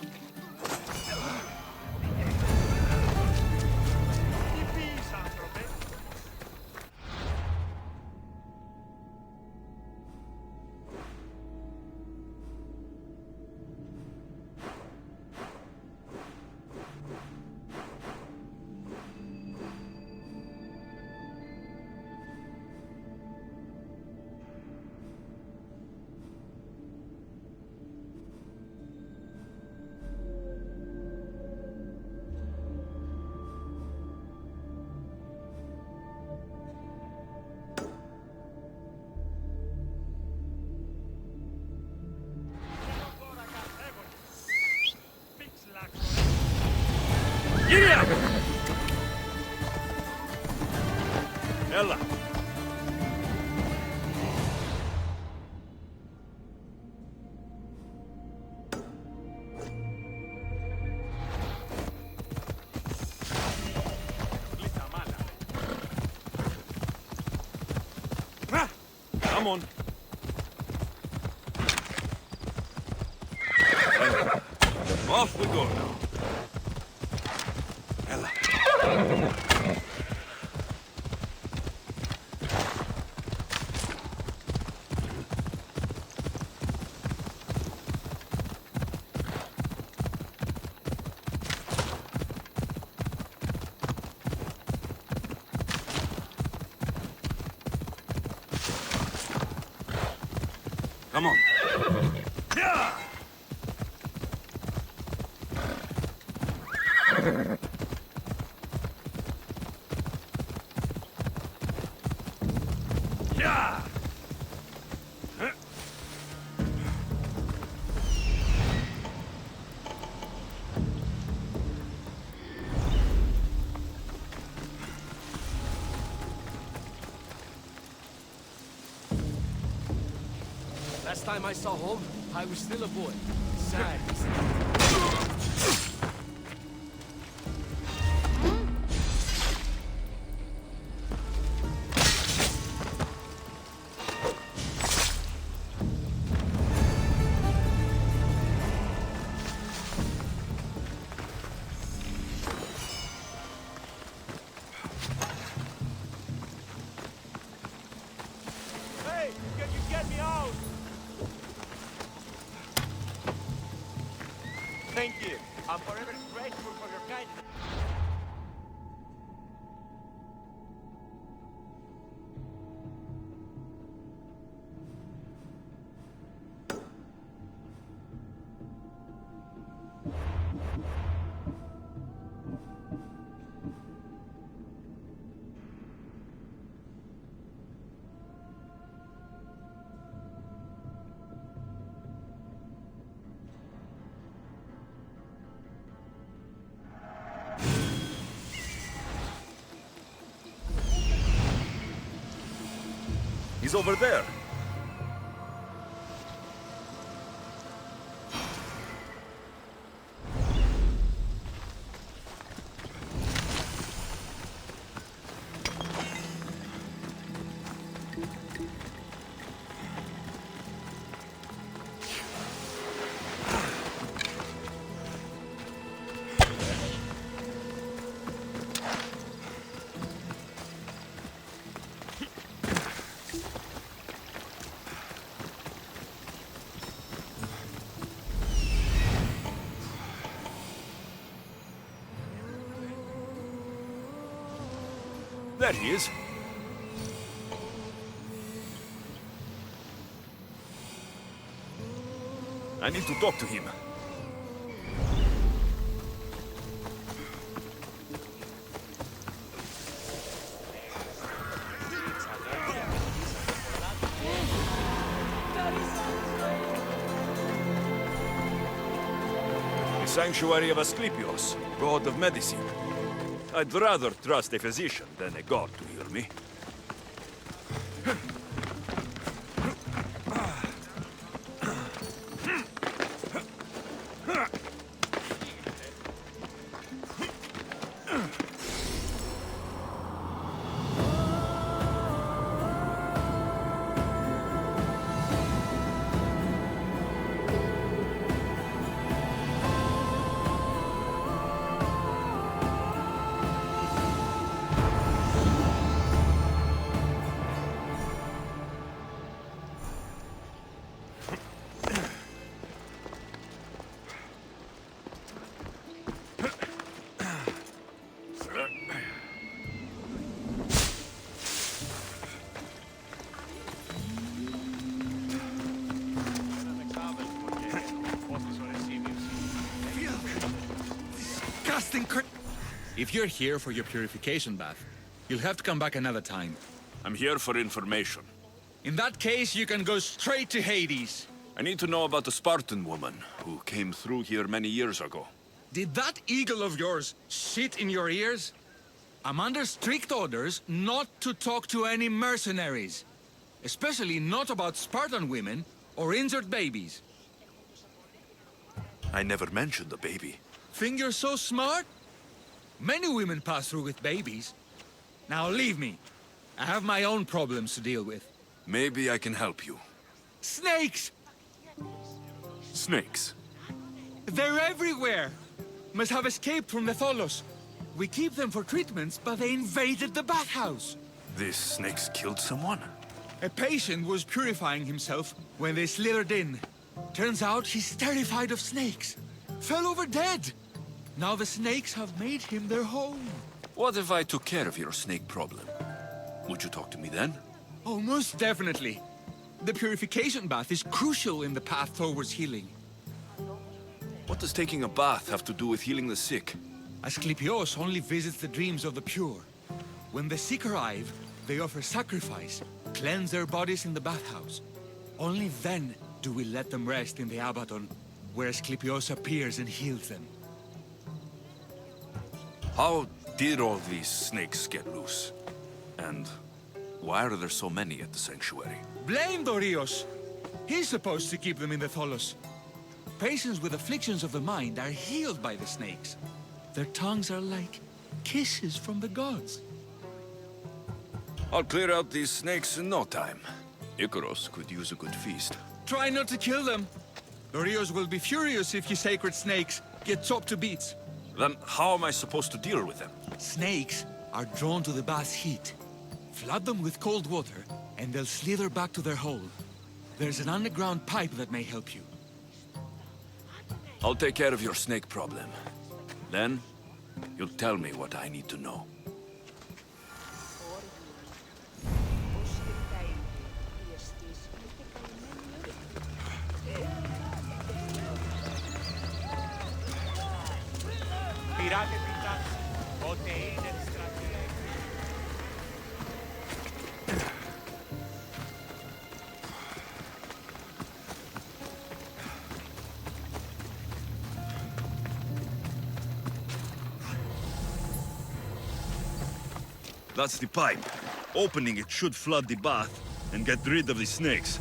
Ella! Come on. Off we go now. Ella. Come on. Yeah! Yeah! Last time I saw home, I was still a boy. Sad. Hey, can you get me out? Thank you. I'm forever grateful for your kindness. He's over there. There he is. I need to talk to him. The sanctuary of Asclepios, god of medicine. I'd rather trust a physician than a god to heal me. If you're here for your purification bath, you'll have to come back another time. I'm here for information. In that case, you can go straight to Hades. I need to know about the Spartan woman who came through here many years ago. Did that eagle of yours shit in your ears? I'm under strict orders not to talk to any mercenaries. Especially not about Spartan women or injured babies. I never mentioned the baby. Think you're so smart? Many women pass through with babies. Now leave me. I have my own problems to deal with. Maybe I can help you. Snakes! Snakes? They're everywhere! Must have escaped from the Tholos. We keep them for treatments, but they invaded the bathhouse. These snakes killed someone? A patient was purifying himself when they slithered in. Turns out he's terrified of snakes. Fell over dead. Now the snakes have made him their home. What if I took care of your snake problem? Would you talk to me then? Oh, most definitely. The purification bath is crucial in the path towards healing. What does taking a bath have to do with healing the sick? Asclepios only visits the dreams of the pure. When the sick arrive, they offer sacrifice, cleanse their bodies in the bathhouse. Only then do we let them rest in the Abaddon, where Asclepios appears and heals them. How did all these snakes get loose? And why are there so many at the sanctuary? Blame Dorios! He's supposed to keep them in the Tholos. Patients with afflictions of the mind are healed by the snakes. Their tongues are like kisses from the gods. I'll clear out these snakes in no time. Icaros could use a good feast. Try not to kill them. The Rios will be furious if you sacred snakes get chopped to bits. Then how am I supposed to deal with them? Snakes are drawn to the bath's heat. Flood them with cold water, and they'll slither back to their hole. There's an underground pipe that may help you. I'll take care of your snake problem. Then, you'll tell me what I need to know. Πειράτε την τάξη, ότε είναι στρατή. That's the pipe. Opening it should flood the bath and get rid of the snakes.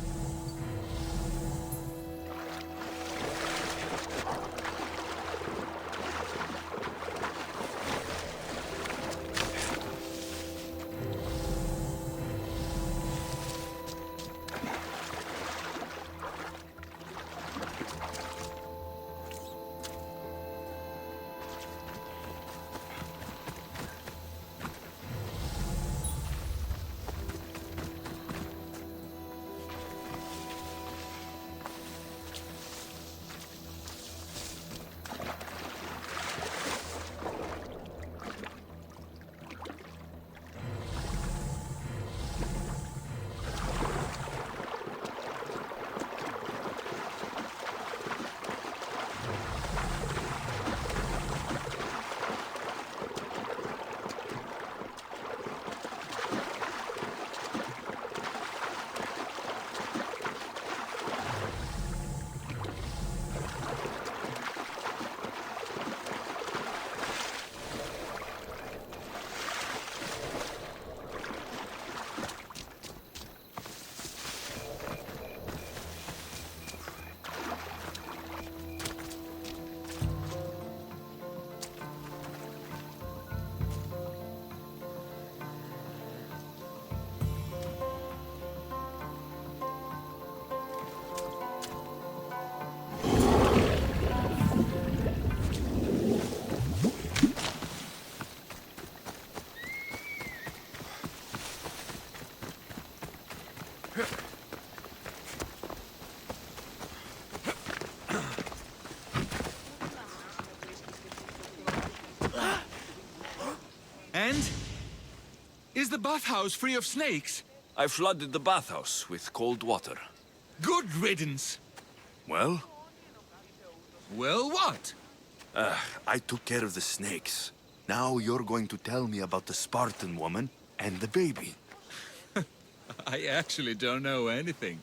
And? Is the bathhouse free of snakes? I flooded the bathhouse with cold water. Good riddance. Well? Well, what? I took care of the snakes. Now you're going to tell me about the Spartan woman and the baby. I actually don't know anything.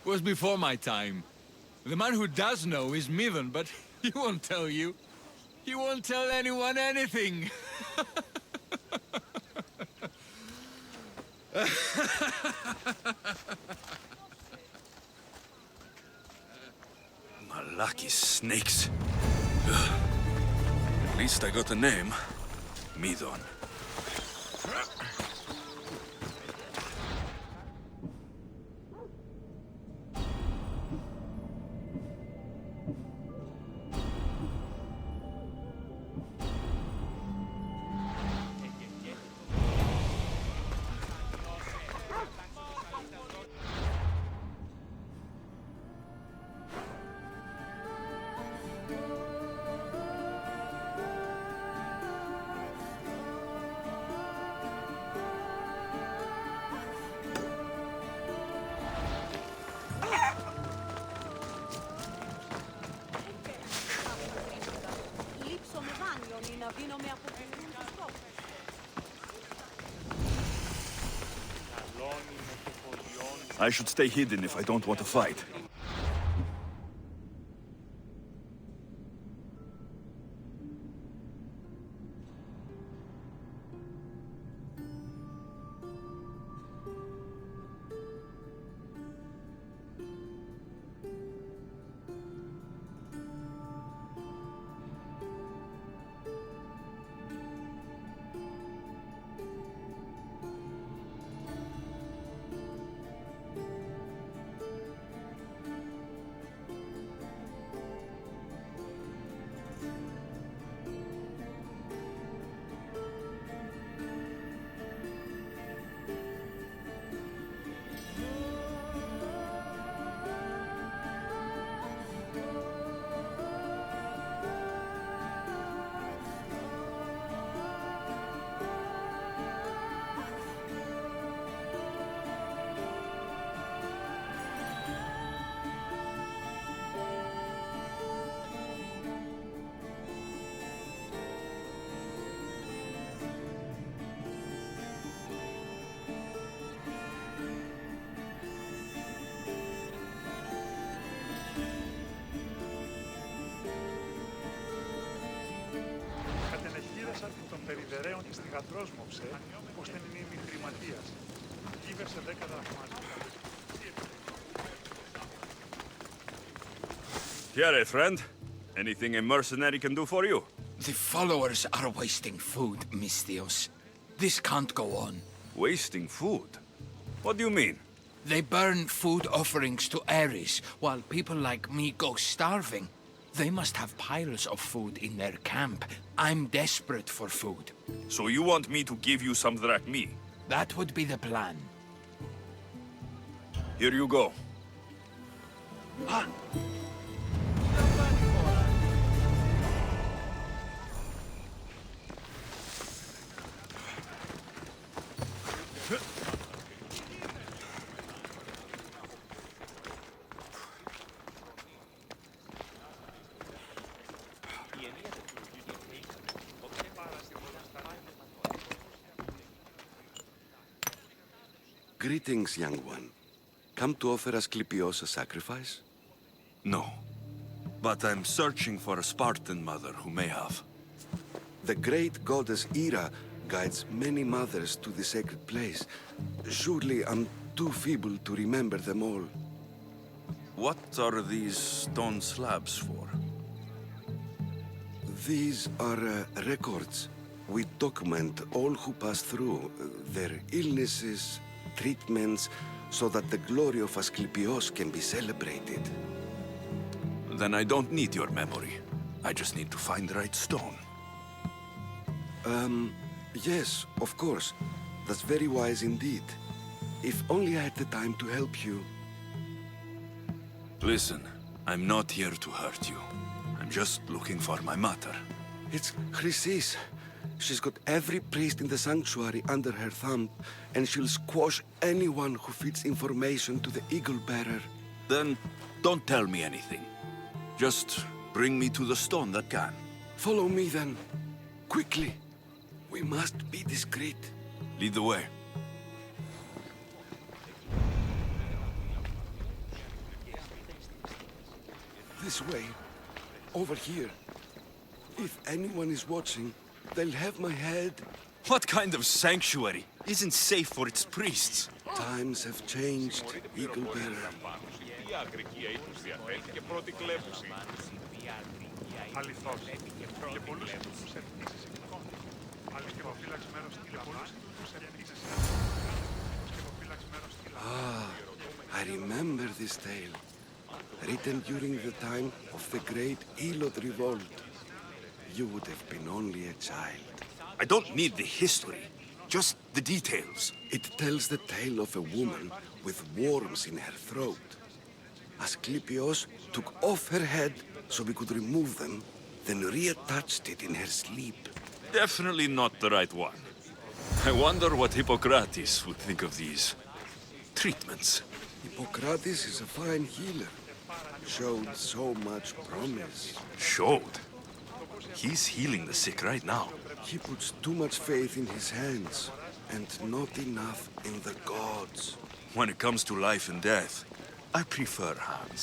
It was before my time. The man who does know is Midon, but he won't tell you. He won't tell anyone anything. Lucky snakes. At least I got a name. Midon. I should stay hidden if I don't want to fight. θυγατρός μου ψε, πως δεν είναι ημιτρηματίας. Κύβερσε 10 δραχμάτια. Here, friend. Anything a mercenary can do for you? The followers are wasting food, Misthios. This can't go on. Wasting food? What do you mean? They burn food offerings to Ares, while people like me go starving. They must have piles of food in their camp. I'm desperate for food. So you want me to give you some drachmi? That would be the plan. Here you go. Greetings, young one. Come to offer Asclepios a sacrifice? No. But I'm searching for a Spartan mother who may have. The great goddess Hera guides many mothers to the sacred place. Surely I'm too feeble to remember them all. What are these stone slabs for? These are records. We document all who pass through, their illnesses, treatments, so that the glory of Asclepios can be celebrated. Then I don't need your memory. I just need to find the right stone. Yes, of course. That's very wise indeed. If only I had the time to help you. Listen, I'm not here to hurt you. I'm just looking for my mother. It's Chrysis. She's got every priest in the sanctuary under her thumb, and she'll squash anyone who feeds information to the Eagle Bearer. Then don't tell me anything. Just bring me to the stone that can. Follow me then. Quickly. We must be discreet. Lead the way. This way. Over here. If anyone is watching, they'll have my head. What kind of sanctuary isn't safe for its priests? Times have changed, Eagle Bearer. Αληθώς. Και πολλούς τους ευτύσεις ειδικών. Αληθοφύλαξ μέρος τους ευτύσεις Ah, I remember this tale. Written during the time of the great Elot revolt. You would have been only a child. I don't need the history, just the details. It tells the tale of a woman with worms in her throat. Asclepios took off her head so we could remove them, then reattached it in her sleep. Definitely not the right one. I wonder what Hippocrates would think of these treatments. Hippocrates is a fine healer. Showed so much promise. Showed? He's healing the sick right now. He puts too much faith in his hands, and not enough in the gods. When it comes to life and death, I prefer hands.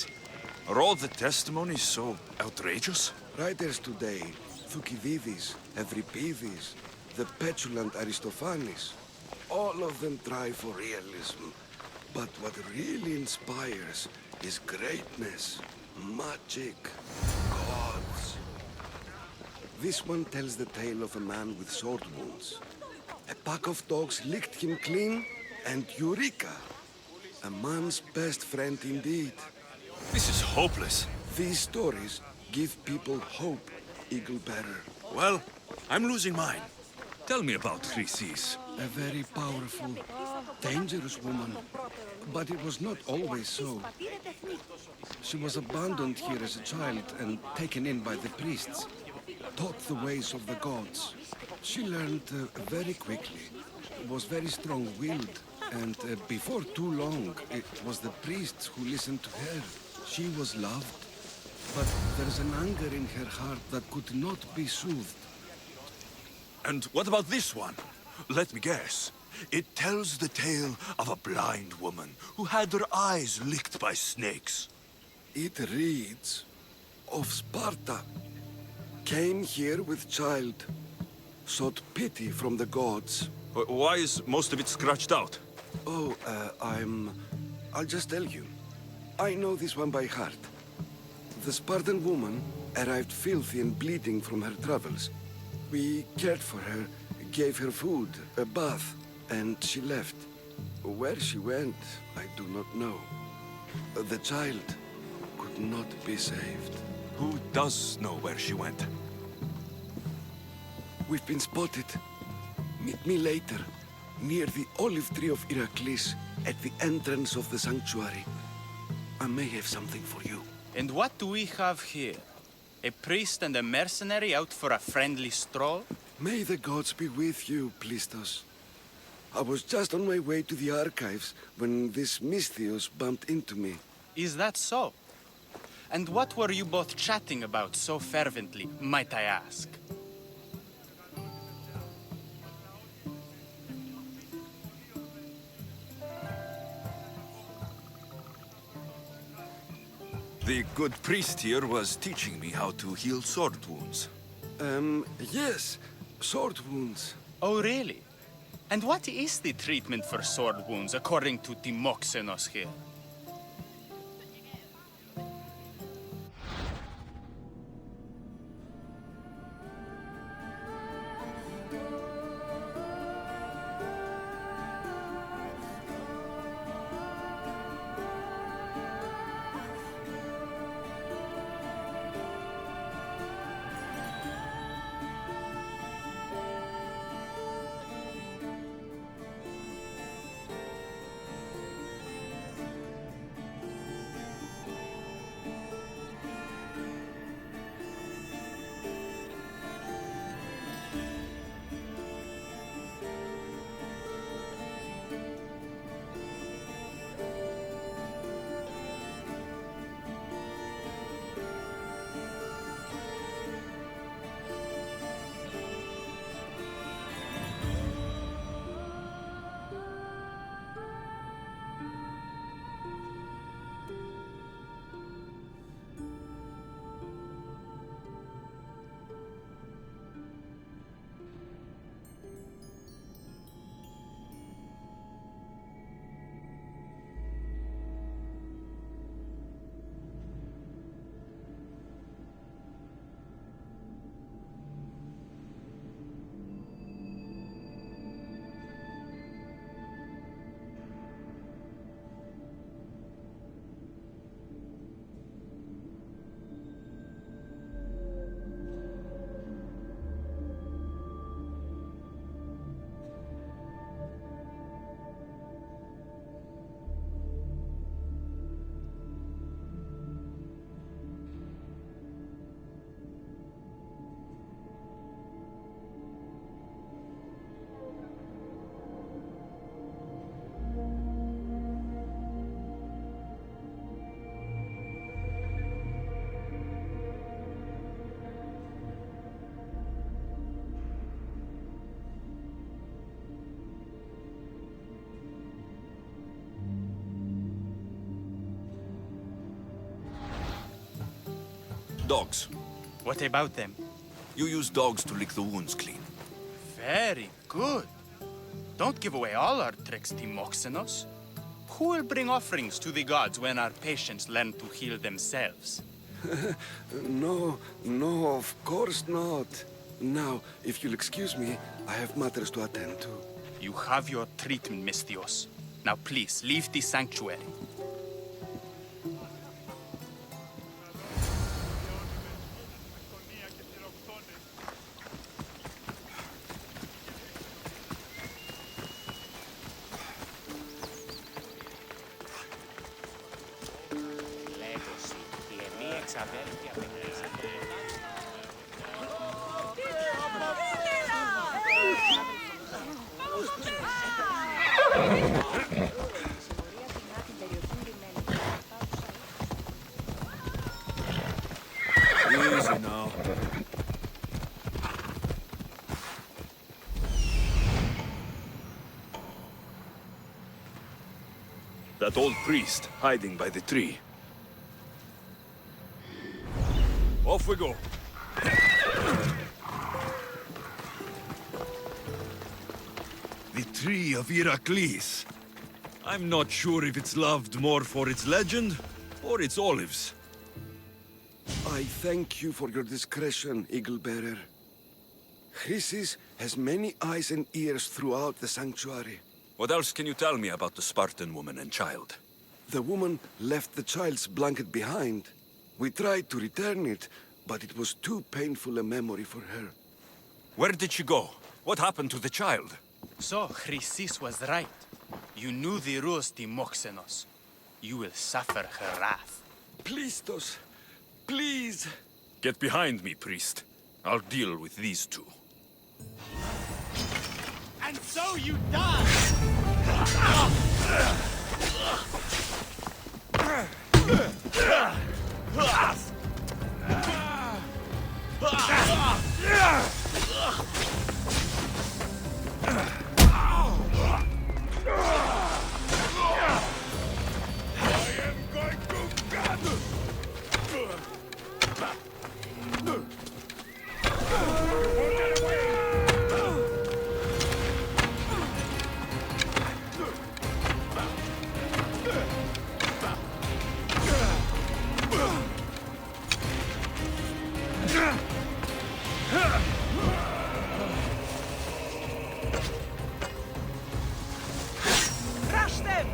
Are all the testimonies so outrageous? Writers today, Thucydides, Euripides, the petulant Aristophanes, all of them try for realism. But what really inspires is greatness, magic, gods. This one tells the tale of a man with sword wounds. A pack of dogs licked him clean, and Eureka! A man's best friend indeed. This is hopeless. These stories give people hope, Eagle Bearer. Well, I'm losing mine. Tell me about Chrysis. A very powerful, dangerous woman. But it was not always so. She was abandoned here as a child and taken in by the priests. Taught the ways of the gods. She learned very quickly. Was very strong-willed. And before too long, it was the priests who listened to her. She was loved. But there's an anger in her heart that could not be soothed. And what about this one? Let me guess. It tells the tale of a blind woman who had her eyes licked by snakes. It reads of Sparta. Came here with child. sought pity from the gods. Why is most of it scratched out? Oh, I'll just tell you. I know this one by heart. The Spartan woman arrived filthy and bleeding from her travels. We cared for her, gave her food, a bath, and she left. Where she went, I do not know. The child could not be saved. Who does know where she went? We've been spotted. Meet me later, near the olive tree of Iraklis, at the entrance of the sanctuary. I may have something for you. And what do we have here? A priest and a mercenary out for a friendly stroll? May the gods be with you, Plistos. I was just on my way to the archives when this Misthios bumped into me. Is that so? And what were you both chatting about so fervently, might I ask? The good priest here was teaching me how to heal sword wounds. Yes. Sword wounds. Oh, really? And what is the treatment for sword wounds, according to Timoxenos here? Dogs. What about them? You use dogs to lick the wounds clean. Very good. Don't give away all our tricks, Timoxenos. Who will bring offerings to the gods when our patients learn to heal themselves? No, of course not. Now, if you'll excuse me, I have matters to attend to. You have your treatment, Misthios. Now please, leave the sanctuary. Easy now. That old priest hiding by the tree. Off we go. tree of Heracles. I'm not sure if it's loved more for its legend or its olives. I thank you for your discretion, Eagle Bearer. Chrysis has many eyes and ears throughout the sanctuary. What else can you tell me about the Spartan woman and child? The woman left the child's blanket behind. We tried to return it, but it was too painful a memory for her. Where did she go? What happened to the child? So, Chrysis was right. You knew the rules, Timoxenos. You will suffer her wrath. Plistos, please. Get behind me, priest. I'll deal with these two. And so you die! Crush them!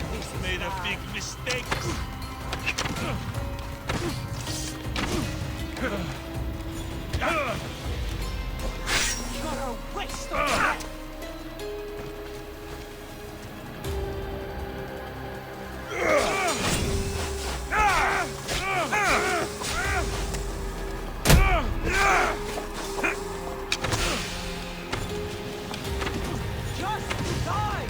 Who's made a big mistake? You're a waste of time! Just die!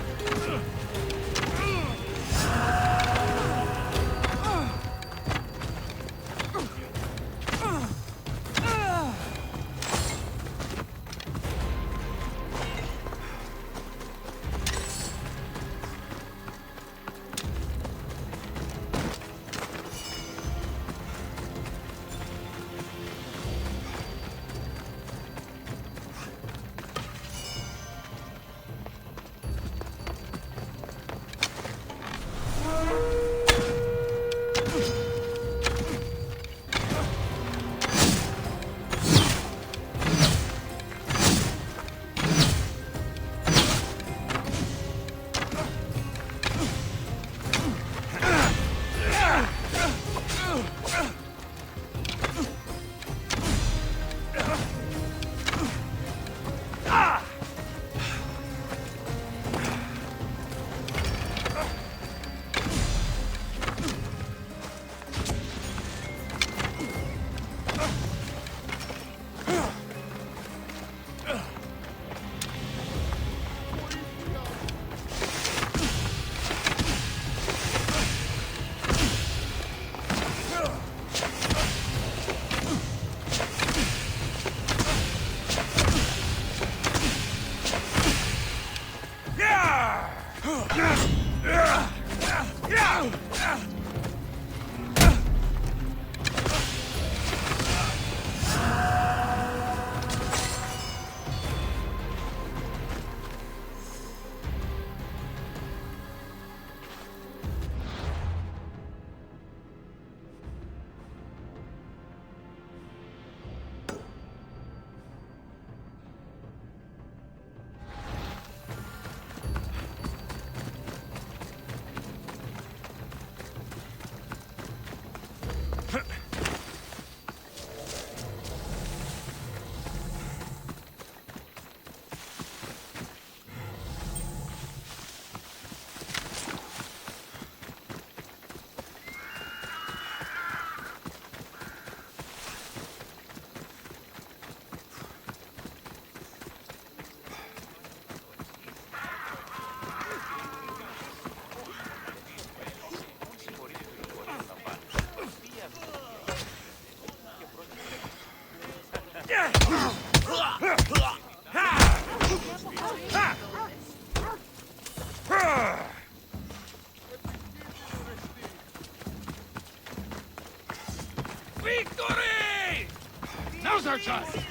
Victory! Now's our chance! Same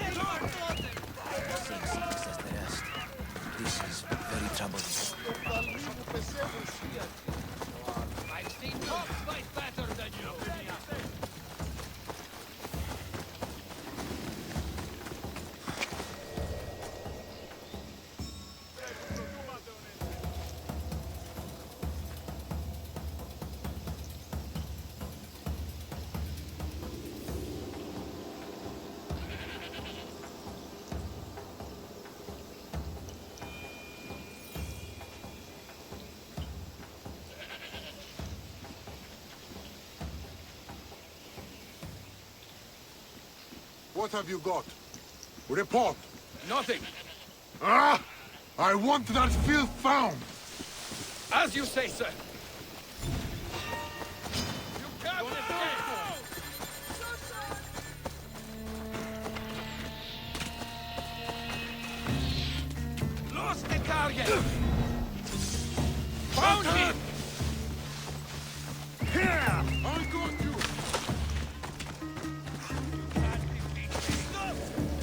sickness as the rest. This is very troubling. I've seen dogs fight better than you. What have you got? Report. Nothing. Ah! I want that filth found! As you say, sir. You can't escape! Lost the target! Found him! Here! I got you!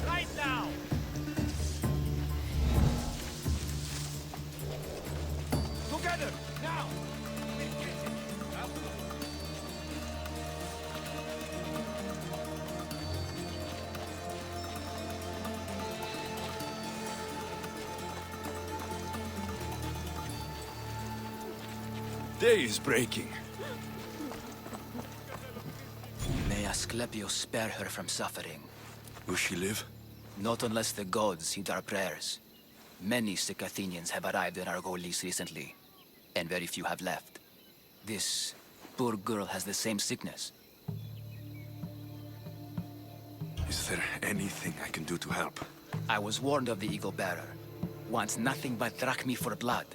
Right now! Together! Now! Day is breaking. May Asclepius spare her from suffering. Will she live? Not unless the gods heed our prayers. Many sick Athenians have arrived in Argolis recently, and very few have left. This poor girl has the same sickness. Is there anything I can do to help? I was warned of the Eagle Bearer. Wants nothing but drachmi for blood.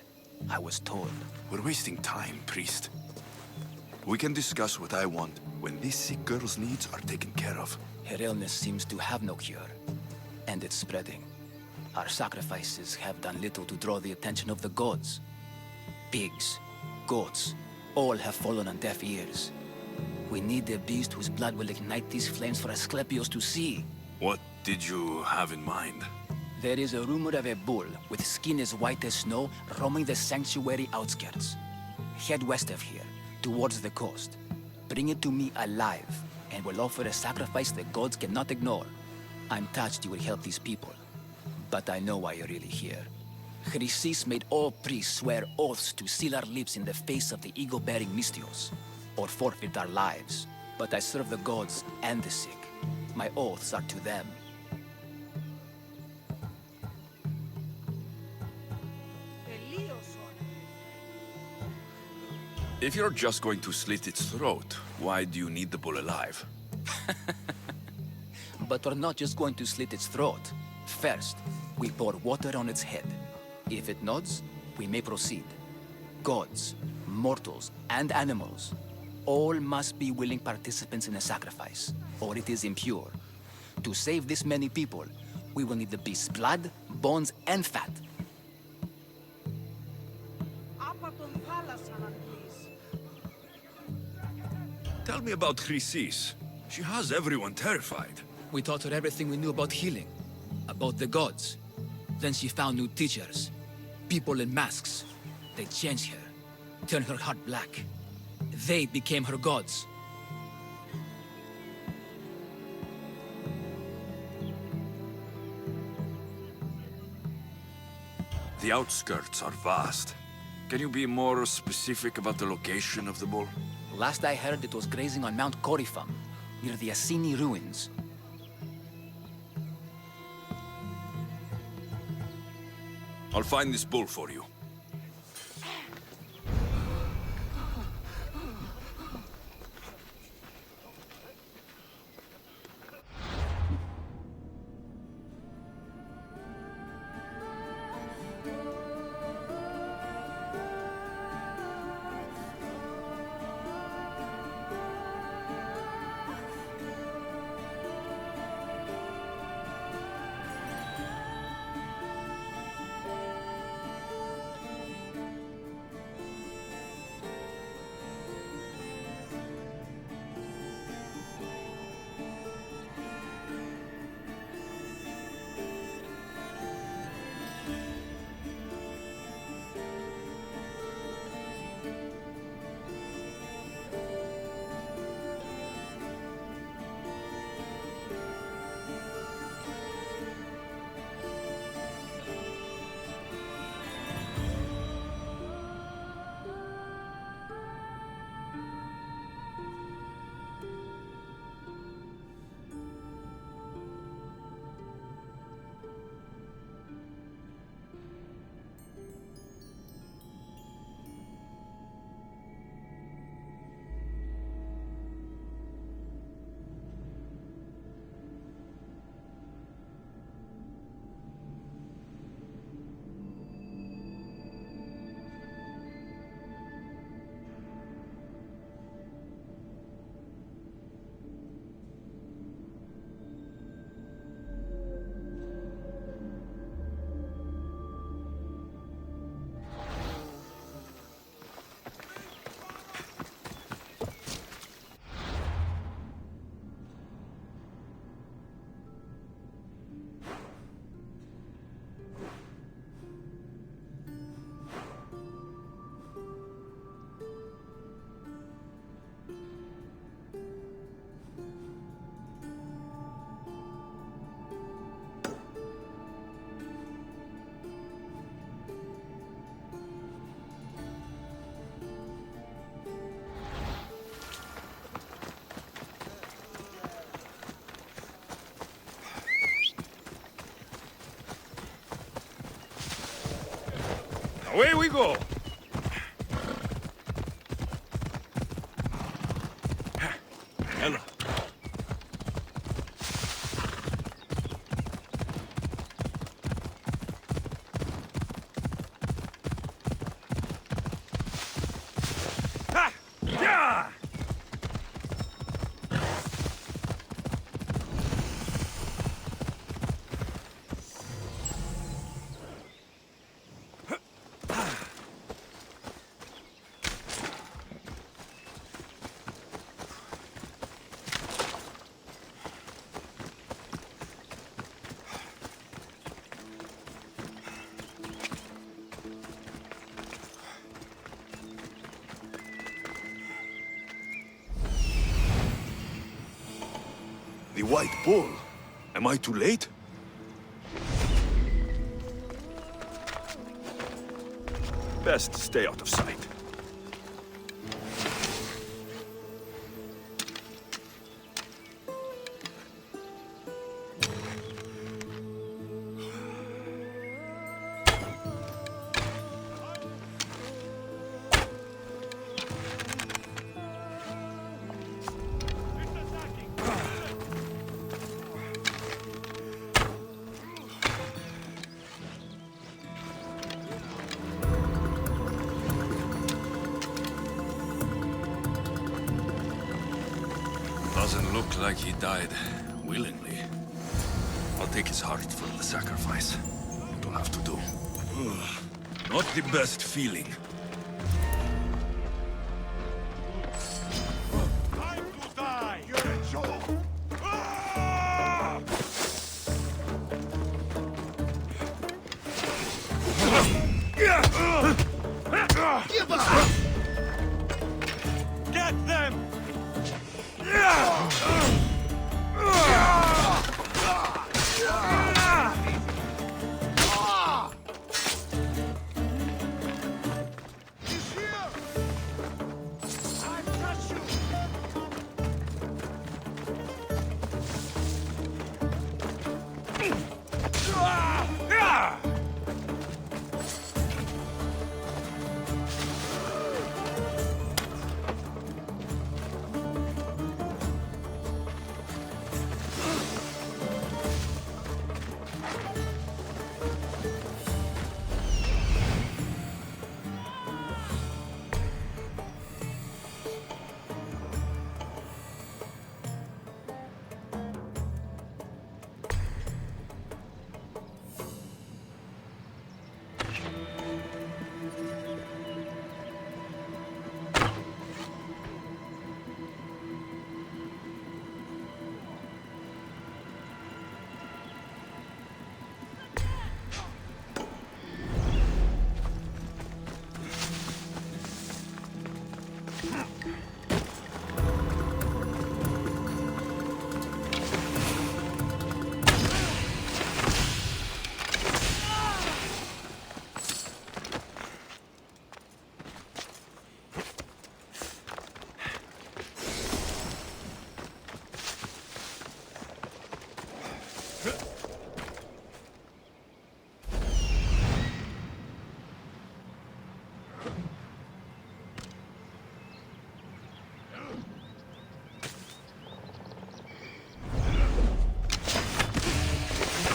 I was told. We're wasting time, priest. We can discuss what I want when this sick girl's needs are taken care of. Her illness seems to have no cure, and it's spreading. Our sacrifices have done little to draw the attention of the gods. Pigs, goats, all have fallen on deaf ears. We need a beast whose blood will ignite these flames for Asclepius to see. What did you have in mind? There is a rumor of a bull with skin as white as snow roaming the sanctuary outskirts. Head west of here, towards the coast. Bring it to me alive, and we'll offer a sacrifice the gods cannot ignore. I'm touched you will help these people, but I know why you're really here. Chrysis made all priests swear oaths to seal our lips in the face of the eagle-bearing Mystios, or forfeit our lives. But I serve the gods and the sick. My oaths are to them. If you're just going to slit its throat, why do you need the bull alive? But we're not just going to slit its throat. First, we pour water on its head. If it nods, we may proceed. Gods, mortals, and animals, all must be willing participants in a sacrifice, or it is impure. To save this many people, we will need the beast's blood, bones, and fat. Tell me about Chrysis. She has everyone terrified. We taught her everything we knew about healing, about the gods. Then she found new teachers, people in masks. They changed her, turned her heart black. They became her gods. The outskirts are vast. Can you be more specific about the location of the bull? Last I heard, it was grazing on Mount Coryphon, near the Assini ruins. I'll find this bull for you. Away we go! Ella. Ha! Yeah! The White Bull. Am I too late? Best stay out of sight. Doesn't look like he died willingly. I'll take his heart for the sacrifice. It'll have to do. Not the best feeling. Time to die! You're a joke! Give up! Get them!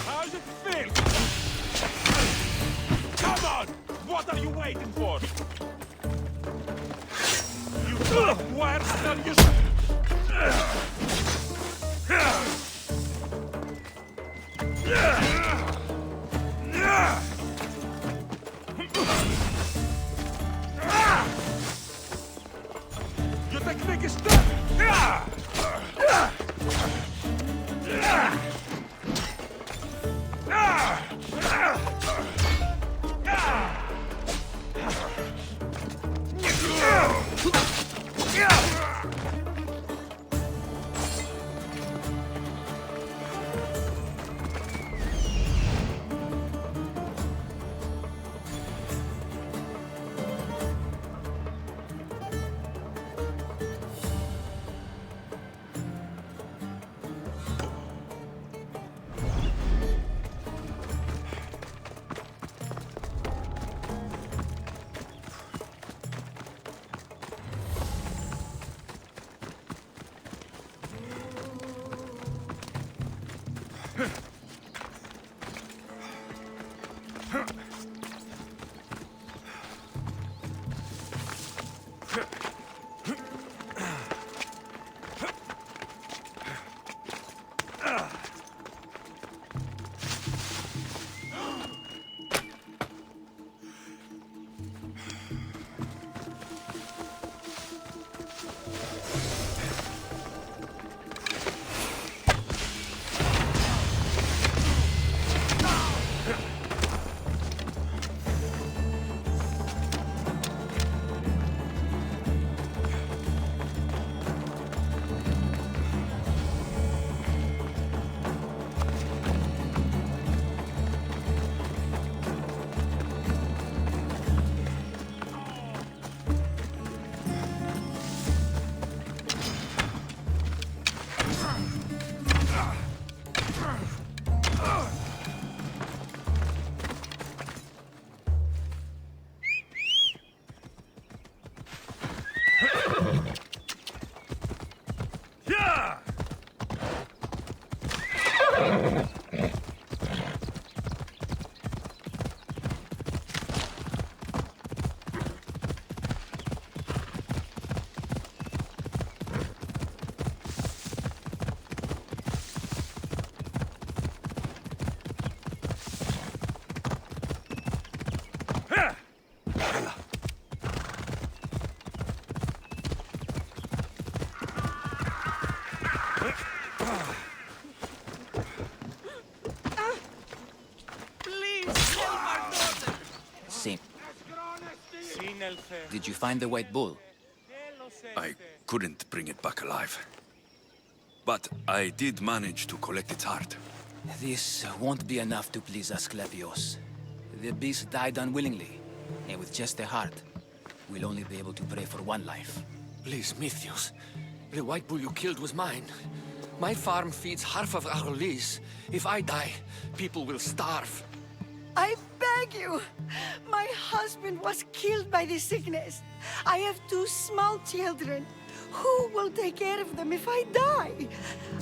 How's it feel? Come on! What are you waiting for? You look worse than you Your technique is done! same. Did you find the white bull? I couldn't bring it back alive. But I did manage to collect its heart. This won't be enough to please Asclepios. The beast died unwillingly, and with just the heart, we'll only be able to pray for one life. Please, Misthios. The white bull you killed was mine. My farm feeds half of our lease. If I die, people will starve. I beg you! My husband was killed by this sickness. I have 2 small children. Who will take care of them if I die?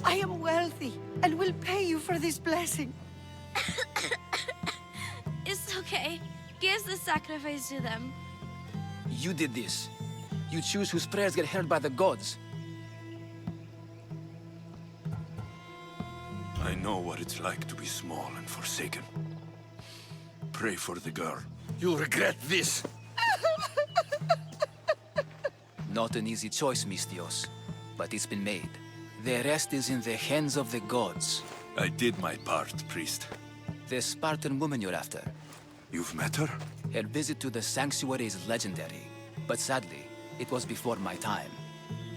I am wealthy and will pay you for this blessing. It's okay. Give the sacrifice to them. You did this. You choose whose prayers get heard by the gods. I know what it's like to be small and forsaken. Pray for the girl. You'll regret this. Not an easy choice, Misthios, but it's been made. The rest is in the hands of the gods. I did my part, priest. The Spartan woman you're after. You've met her? Her visit to the sanctuary is legendary, but sadly, it was before my time.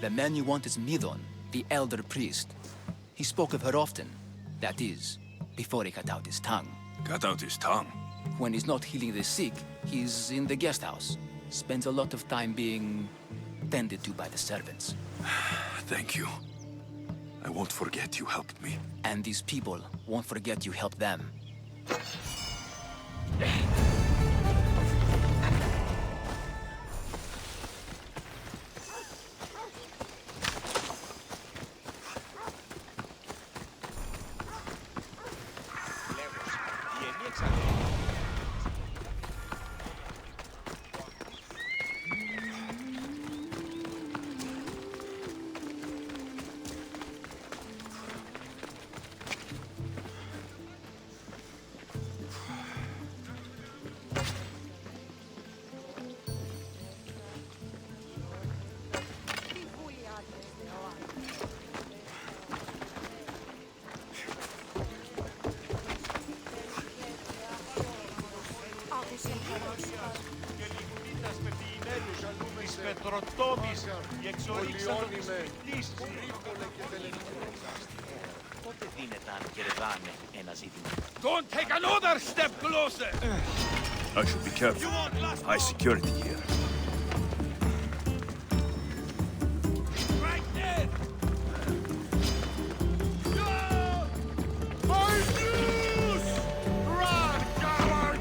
The man you want is Midon, the elder priest. He spoke of her often. That is, before he cut out his tongue. Cut out his tongue? When he's not healing the sick, he's in the guest house. Spends a lot of time being tended to by the servants. Thank you. I won't forget you helped me. And these people won't forget you helped them. Don't take another step closer! I should be careful. High security here. Right there! Run, coward!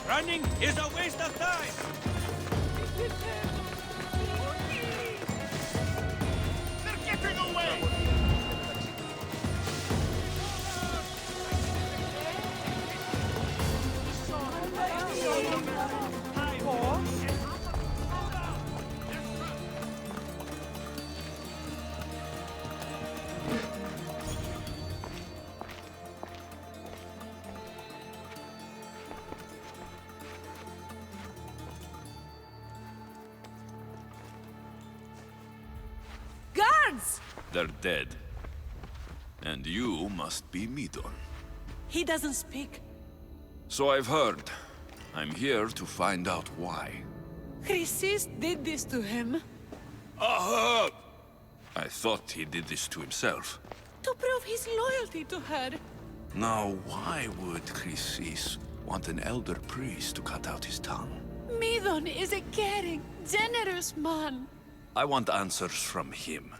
Running is a waste of time! They're getting away! gods! They're dead. And you must be Midon. He doesn't speak. So I've heard. I'm here to find out why. Chrysis did this to him. Aha! I thought he did this to himself. To prove his loyalty to her. Now, why would Chrysis want an elder priest to cut out his tongue? Midon is a caring, generous man. I want answers from him,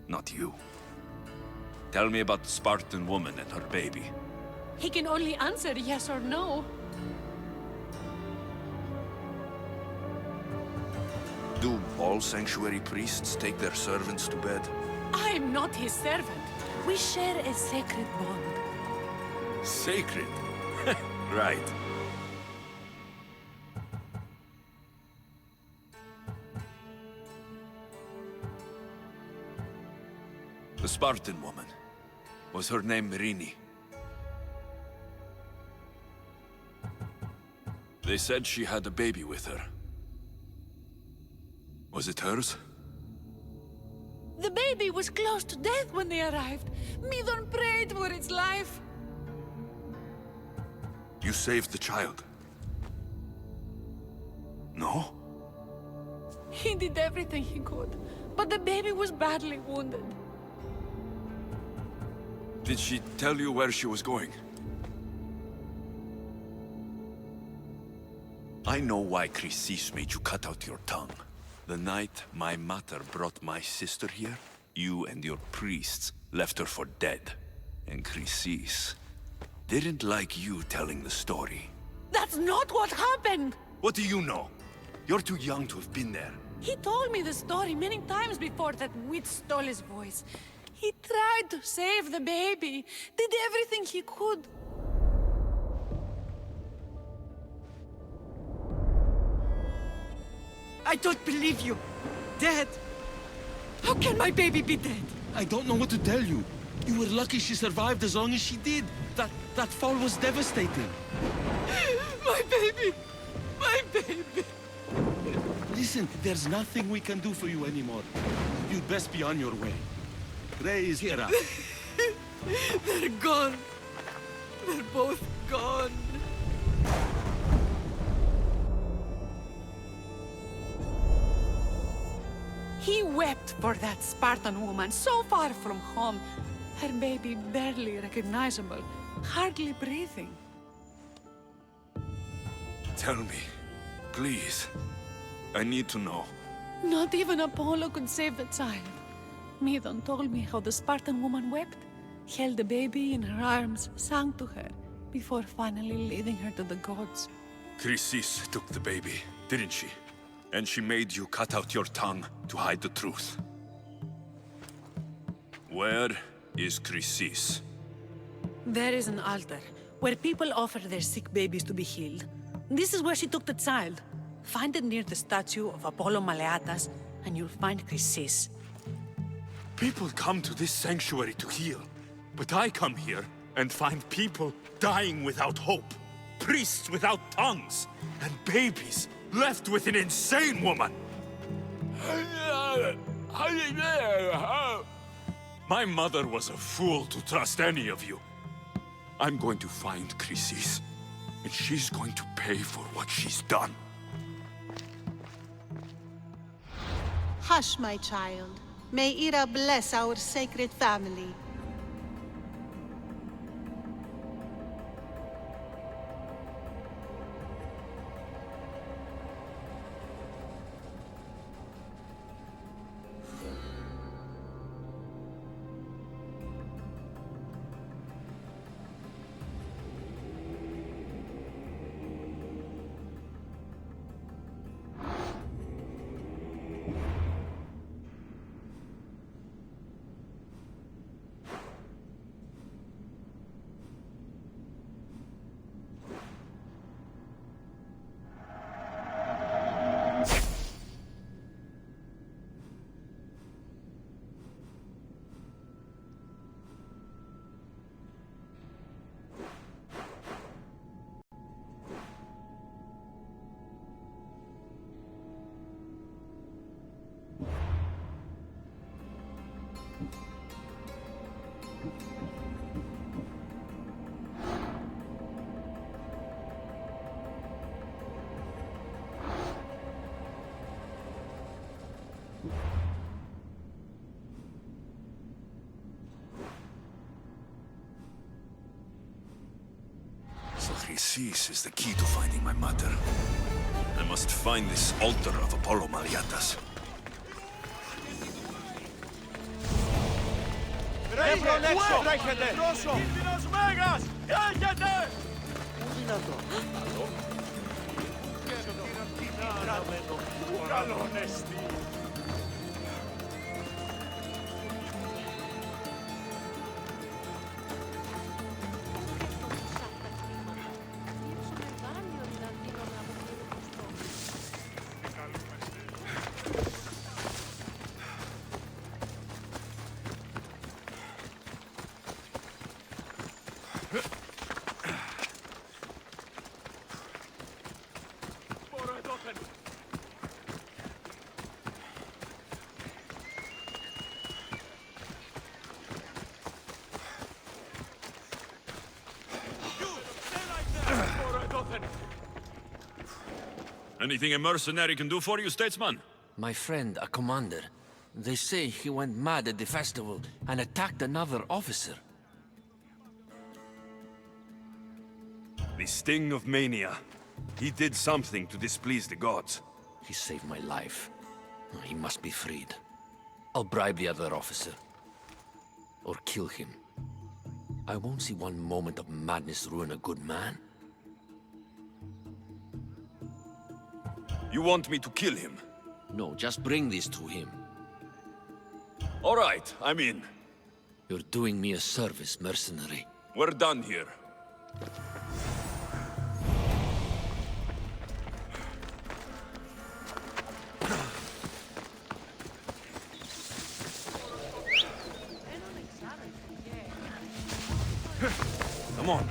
not you. Tell me about the Spartan woman and her baby. He can only answer yes or no. Do all sanctuary priests take their servants to bed? I'm not his servant. We share a sacred bond. Sacred? Right. The Spartan woman. Was her name Merini? They said she had a baby with her. Was it hers? The baby was close to death when they arrived. Midon prayed for its life. You saved the child? No? He did everything he could, but the baby was badly wounded. Did she tell you where she was going? I know why Chrysis made you cut out your tongue. The night my mater brought my sister here, you and your priests left her for dead. And Chrysis didn't like you telling the story. That's not what happened! What do you know? You're too young to have been there. He told me the story many times before that witch stole his voice. He tried to save the baby, did everything he could. I don't believe you. Dead. How can my baby be dead? I don't know what to tell you. You were lucky she survived as long as she did. That fall was devastating. My baby! My baby! Listen, there's nothing we can do for you anymore. You'd best be on your way. Gray is here. They're gone. They're both gone. He wept for that Spartan woman so far from home. Her baby barely recognizable, hardly breathing. Tell me, please. I need to know. Not even Apollo could save the child. Midon told me how the Spartan woman wept, held the baby in her arms, sang to her, before finally leading her to the gods. Chrysis took the baby, didn't she? And she made you cut out your tongue to hide the truth. Where is Chrysis? There is an altar, where people offer their sick babies to be healed. This is where she took the child. Find it near the statue of Apollo Maleatas, and you'll find Chrysis. People come to this sanctuary to heal. But I come here and find people dying without hope. Priests without tongues. And babies left with an insane woman. My mother was a fool to trust any of you. I'm going to find Chrysis, and she's going to pay for what she's done. Hush, my child. May Ira bless our sacred family. So Chrysis is the key to finding my mother. I must find this altar of Apollo Maliatas. Anything a mercenary can do for you, statesman? My friend, a commander. They say he went mad at the festival and attacked another officer. The sting of mania. He did something to displease the gods. He saved my life. He must be freed. I'll bribe the other officer. Or kill him. I won't see one moment of madness ruin a good man. You want me to kill him? No, just bring this to him. All right, I'm in. You're doing me a service, mercenary. We're done here. Come on.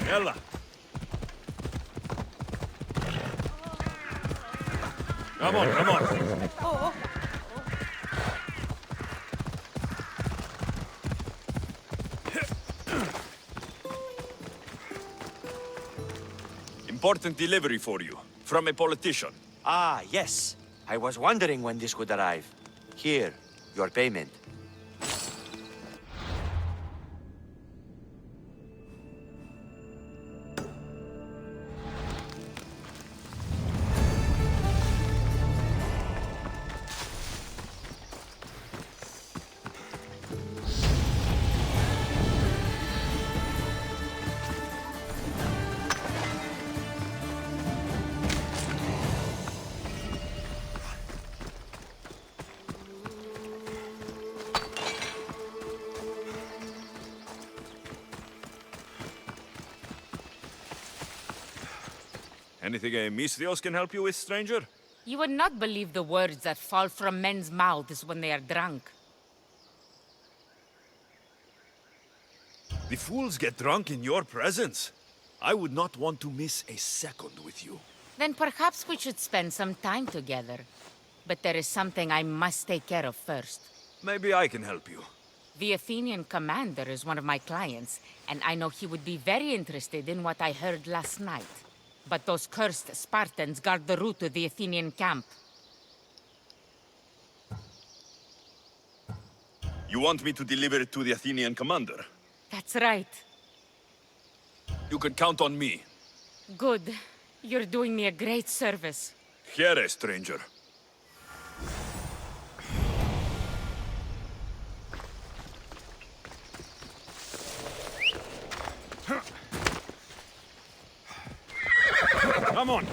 Έλα. Come on, come on. Important delivery for you, from a politician. Ah, yes. I was wondering when this would arrive. Here, your payment. Anything a Misthios can help you with, stranger? You would not believe the words that fall from men's mouths when they are drunk. The fools get drunk in your presence. I would not want to miss a second with you. Then perhaps we should spend some time together. But there is something I must take care of first. Maybe I can help you. The Athenian commander is one of my clients, and I know he would be very interested in what I heard last night. But those cursed Spartans guard the route to the Athenian camp. You want me to deliver it to the Athenian commander? That's right. You can count on me. Good. You're doing me a great service. Here, stranger. Come on.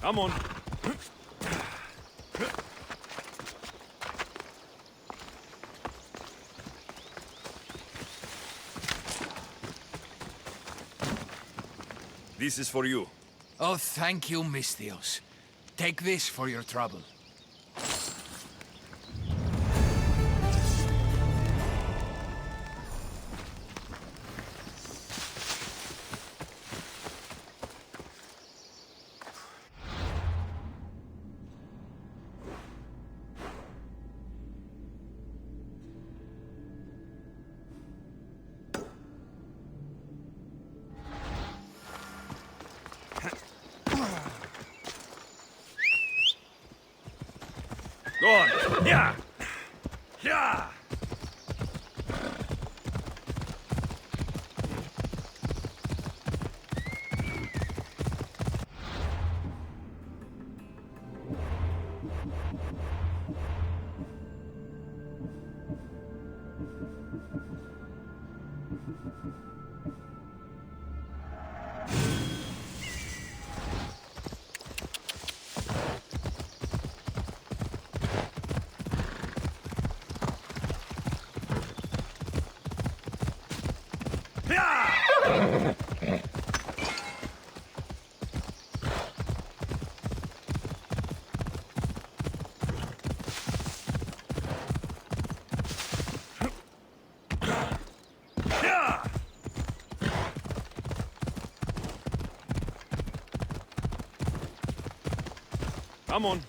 Come on. This is for you. Oh, thank you, Misthios. Take this for your trouble. Go on. Yeah. Yeah. Come on.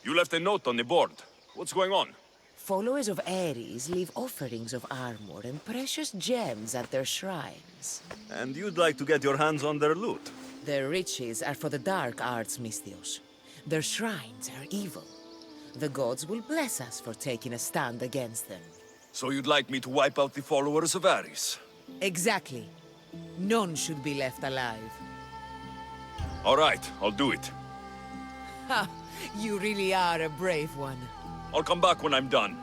You left a note on the board. What's going on? Followers of Ares leave offerings of armor and precious gems at their shrines. And you'd like to get your hands on their loot? Their riches are for the dark arts, Misthios. Their shrines are evil. The gods will bless us for taking a stand against them. So you'd like me to wipe out the followers of Ares? Exactly. None should be left alive. All right, I'll do it. Ha! You really are a brave one. I'll come back when I'm done.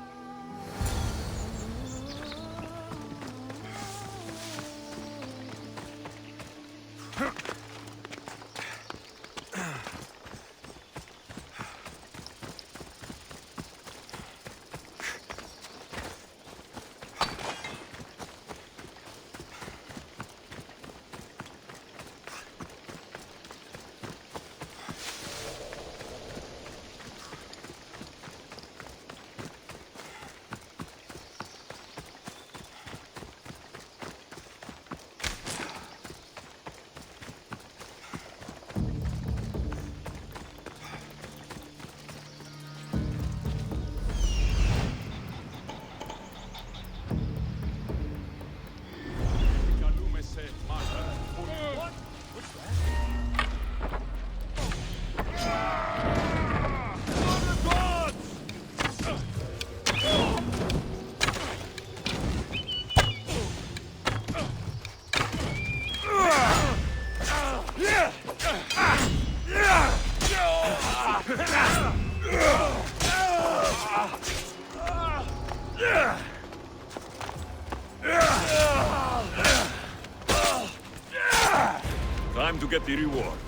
Time to get the reward.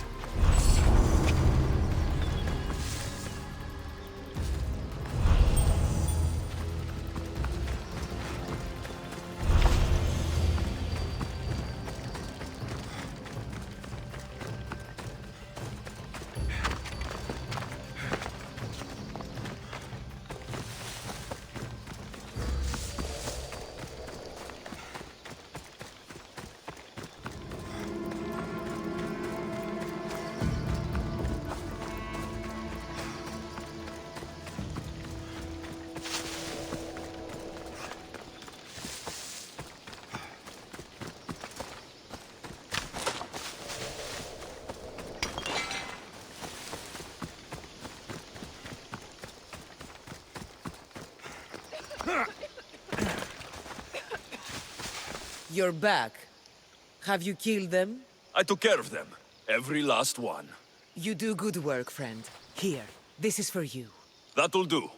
You're back. Have you killed them? I took care of them. Every last one. You do good work, friend. Here, this is for you. That'll do.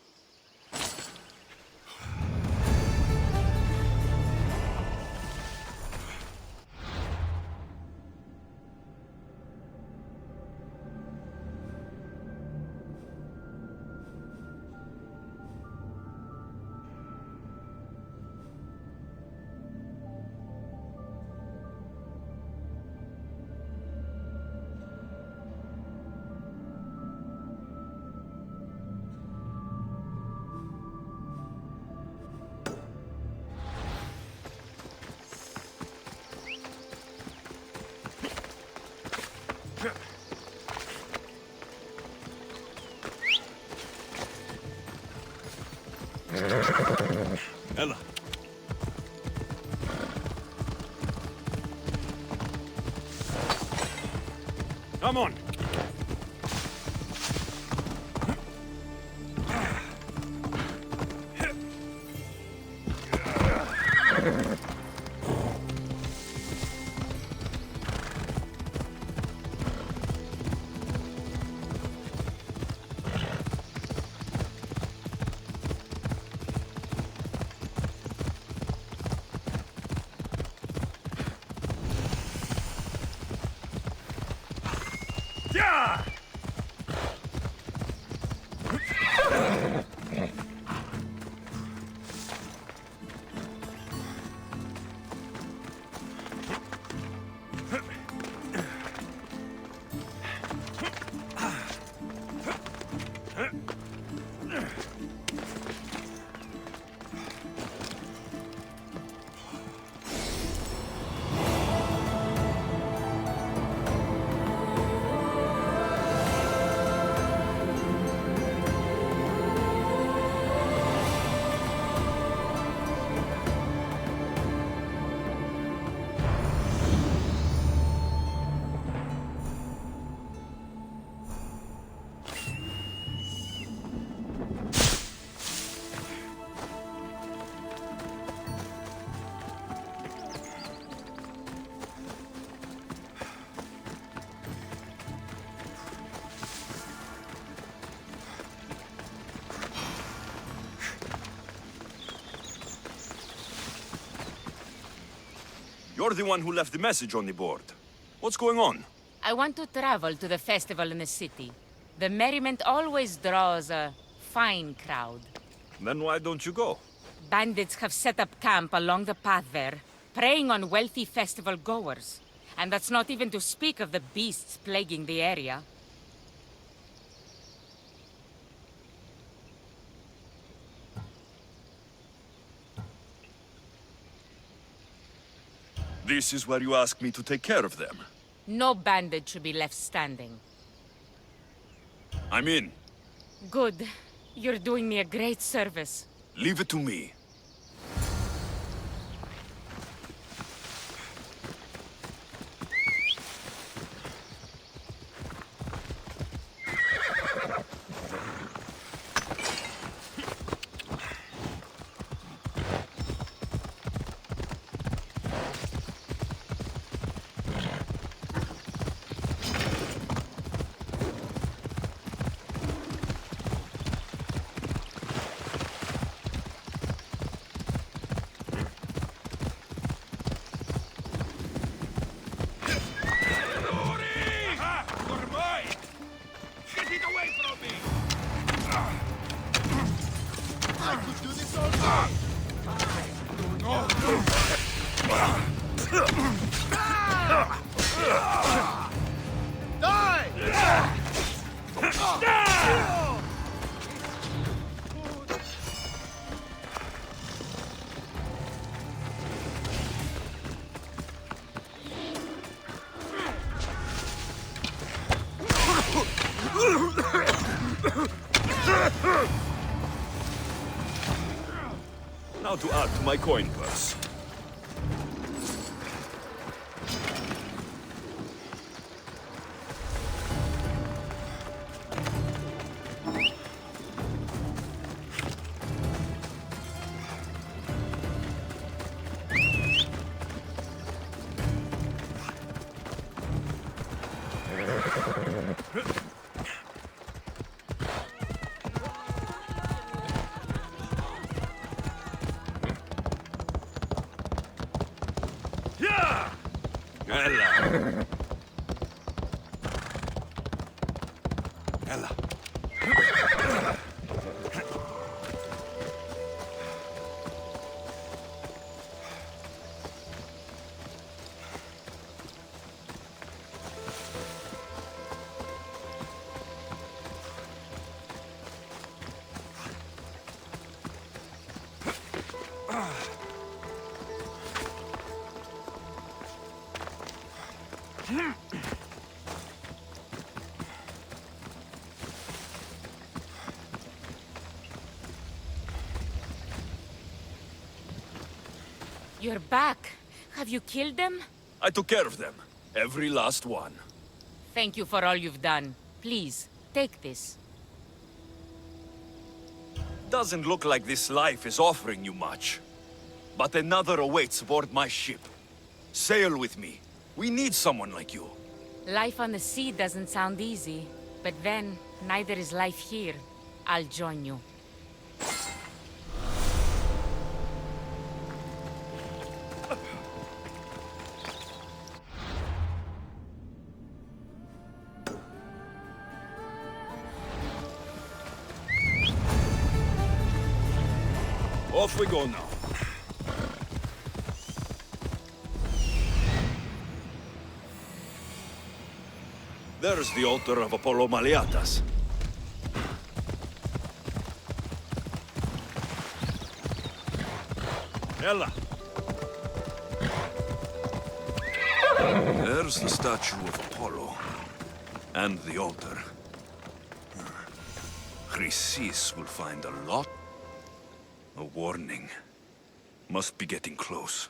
Ella. Come on. You're the one who left the message on the board. What's going on? I want to travel to the festival in the city. The merriment always draws a fine crowd. Then why don't you go? Bandits have set up camp along the path there, preying on wealthy festival goers. And that's not even to speak of the beasts plaguing the area. This is where you ask me to take care of them. No bandit should be left standing. I'm in. Good. You're doing me a great service. Leave it to me. Now to add to my coin purse. Ella. Ella. You're back. Have you killed them? I took care of them. Every last one. Thank you for all you've done. Please, take this. Doesn't look like this life is offering you much. But another awaits aboard my ship. Sail with me. We need someone like you. Life on the sea doesn't sound easy. But then, neither is life here. I'll join you. Off we go now. There's the altar of Apollo Maliatas. Ella! There's the statue of Apollo. And the altar. Chrysis will find a lot. A warning. Must be getting close.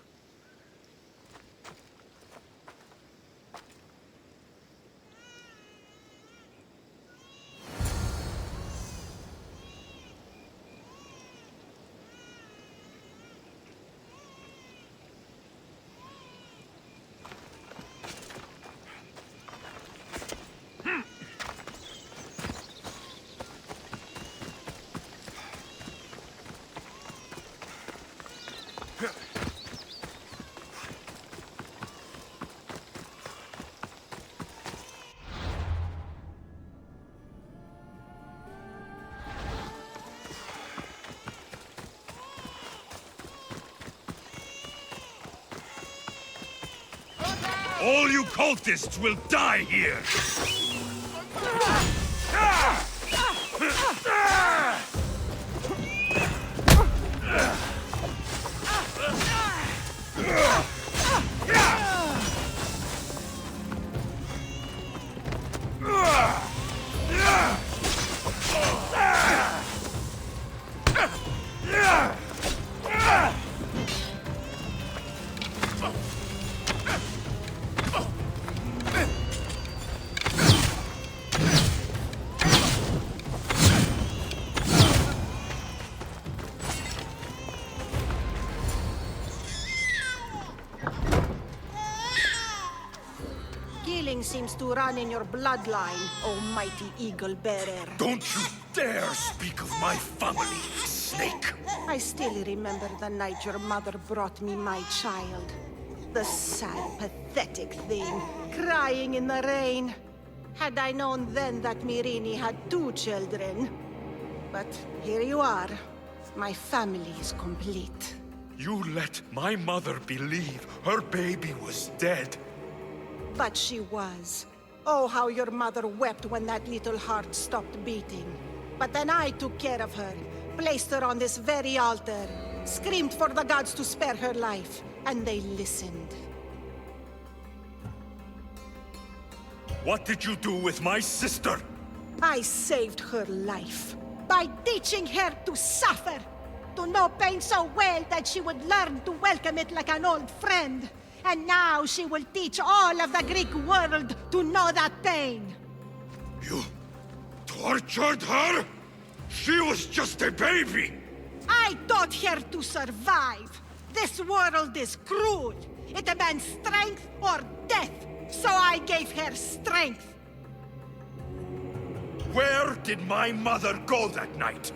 All you cultists will die here! Seems to run in your bloodline, almighty eagle bearer. Don't you dare speak of my family, snake! I still remember the night your mother brought me my child. The sad, pathetic thing, crying in the rain. Had I known then that Myrini had 2 children. But here you are. My family is complete. You let my mother believe her baby was dead. But she was. Oh, how your mother wept when that little heart stopped beating. But then I took care of her, placed her on this very altar, screamed for the gods to spare her life, and they listened. What did you do with my sister? I saved her life by teaching her to suffer, to know pain so well that she would learn to welcome it like an old friend. And now she will teach all of the Greek world to know that pain. You tortured her? She was just a baby! I taught her to survive. This world is cruel. It demands strength or death. So I gave her strength. Where did my mother go that night?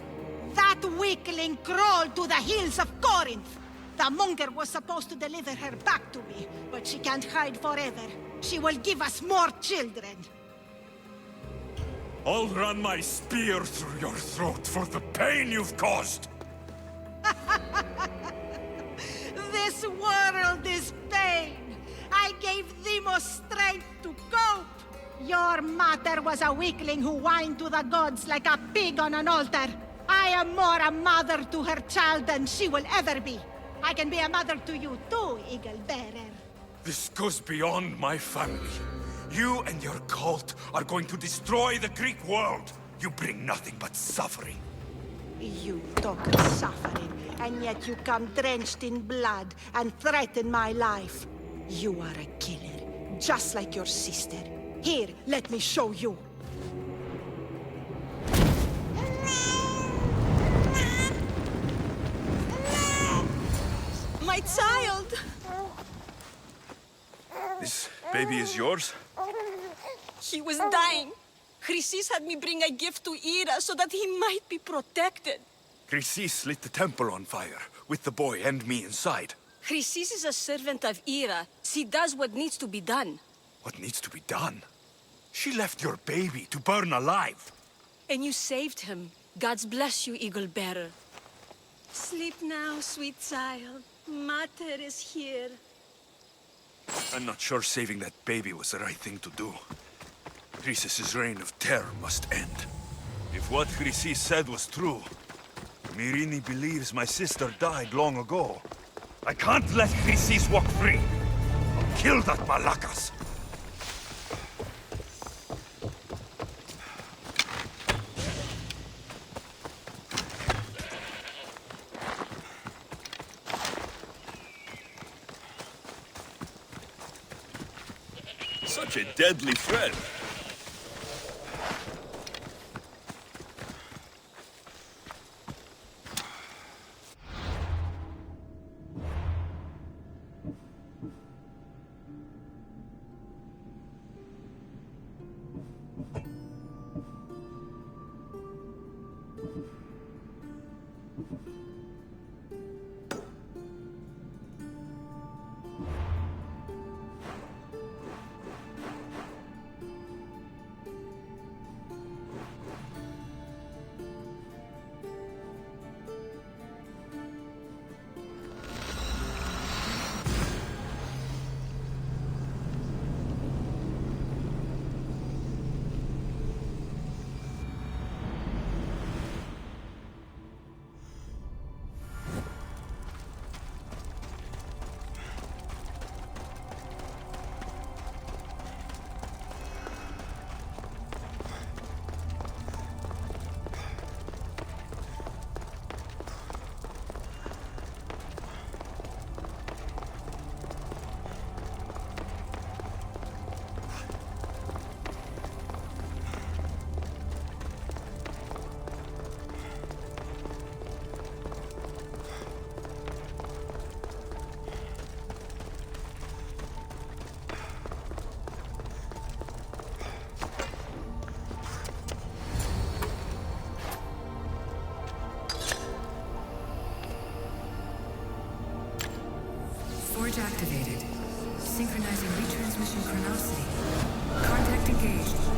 That weakling crawled to the hills of Corinth. The monger was supposed to deliver her back to me, but she can't hide forever. She will give us more children. I'll run my spear through your throat for the pain you've caused! This world is pain. I gave Demos strength to cope. Your mother was a weakling who whined to the gods like a pig on an altar. I am more a mother to her child than she will ever be. I can be a mother to you too, Eagle Bearer. This goes beyond my family. You and your cult are going to destroy the Greek world. You bring nothing but suffering. You talk of suffering, and yet you come drenched in blood and threaten my life. You are a killer, just like your sister. Here, let me show you. My child! This baby is yours? He was dying. Chrysis had me bring a gift to Ira so that he might be protected. Chrysis lit the temple on fire, with the boy and me inside. Chrysis is a servant of Ira. She does what needs to be done. What needs to be done? She left your baby to burn alive. And you saved him. God's bless you, Eagle Bearer. Sleep now, sweet child. Mater is here. I'm not sure saving that baby was the right thing to do. Chrysis' reign of terror must end. If what Chrysis said was true, Mirini believes my sister died long ago. I can't let Chrysis walk free. I'll kill that Malakas. Such a deadly friend. Forge activated. Synchronizing retransmission chronicity. Contact engaged.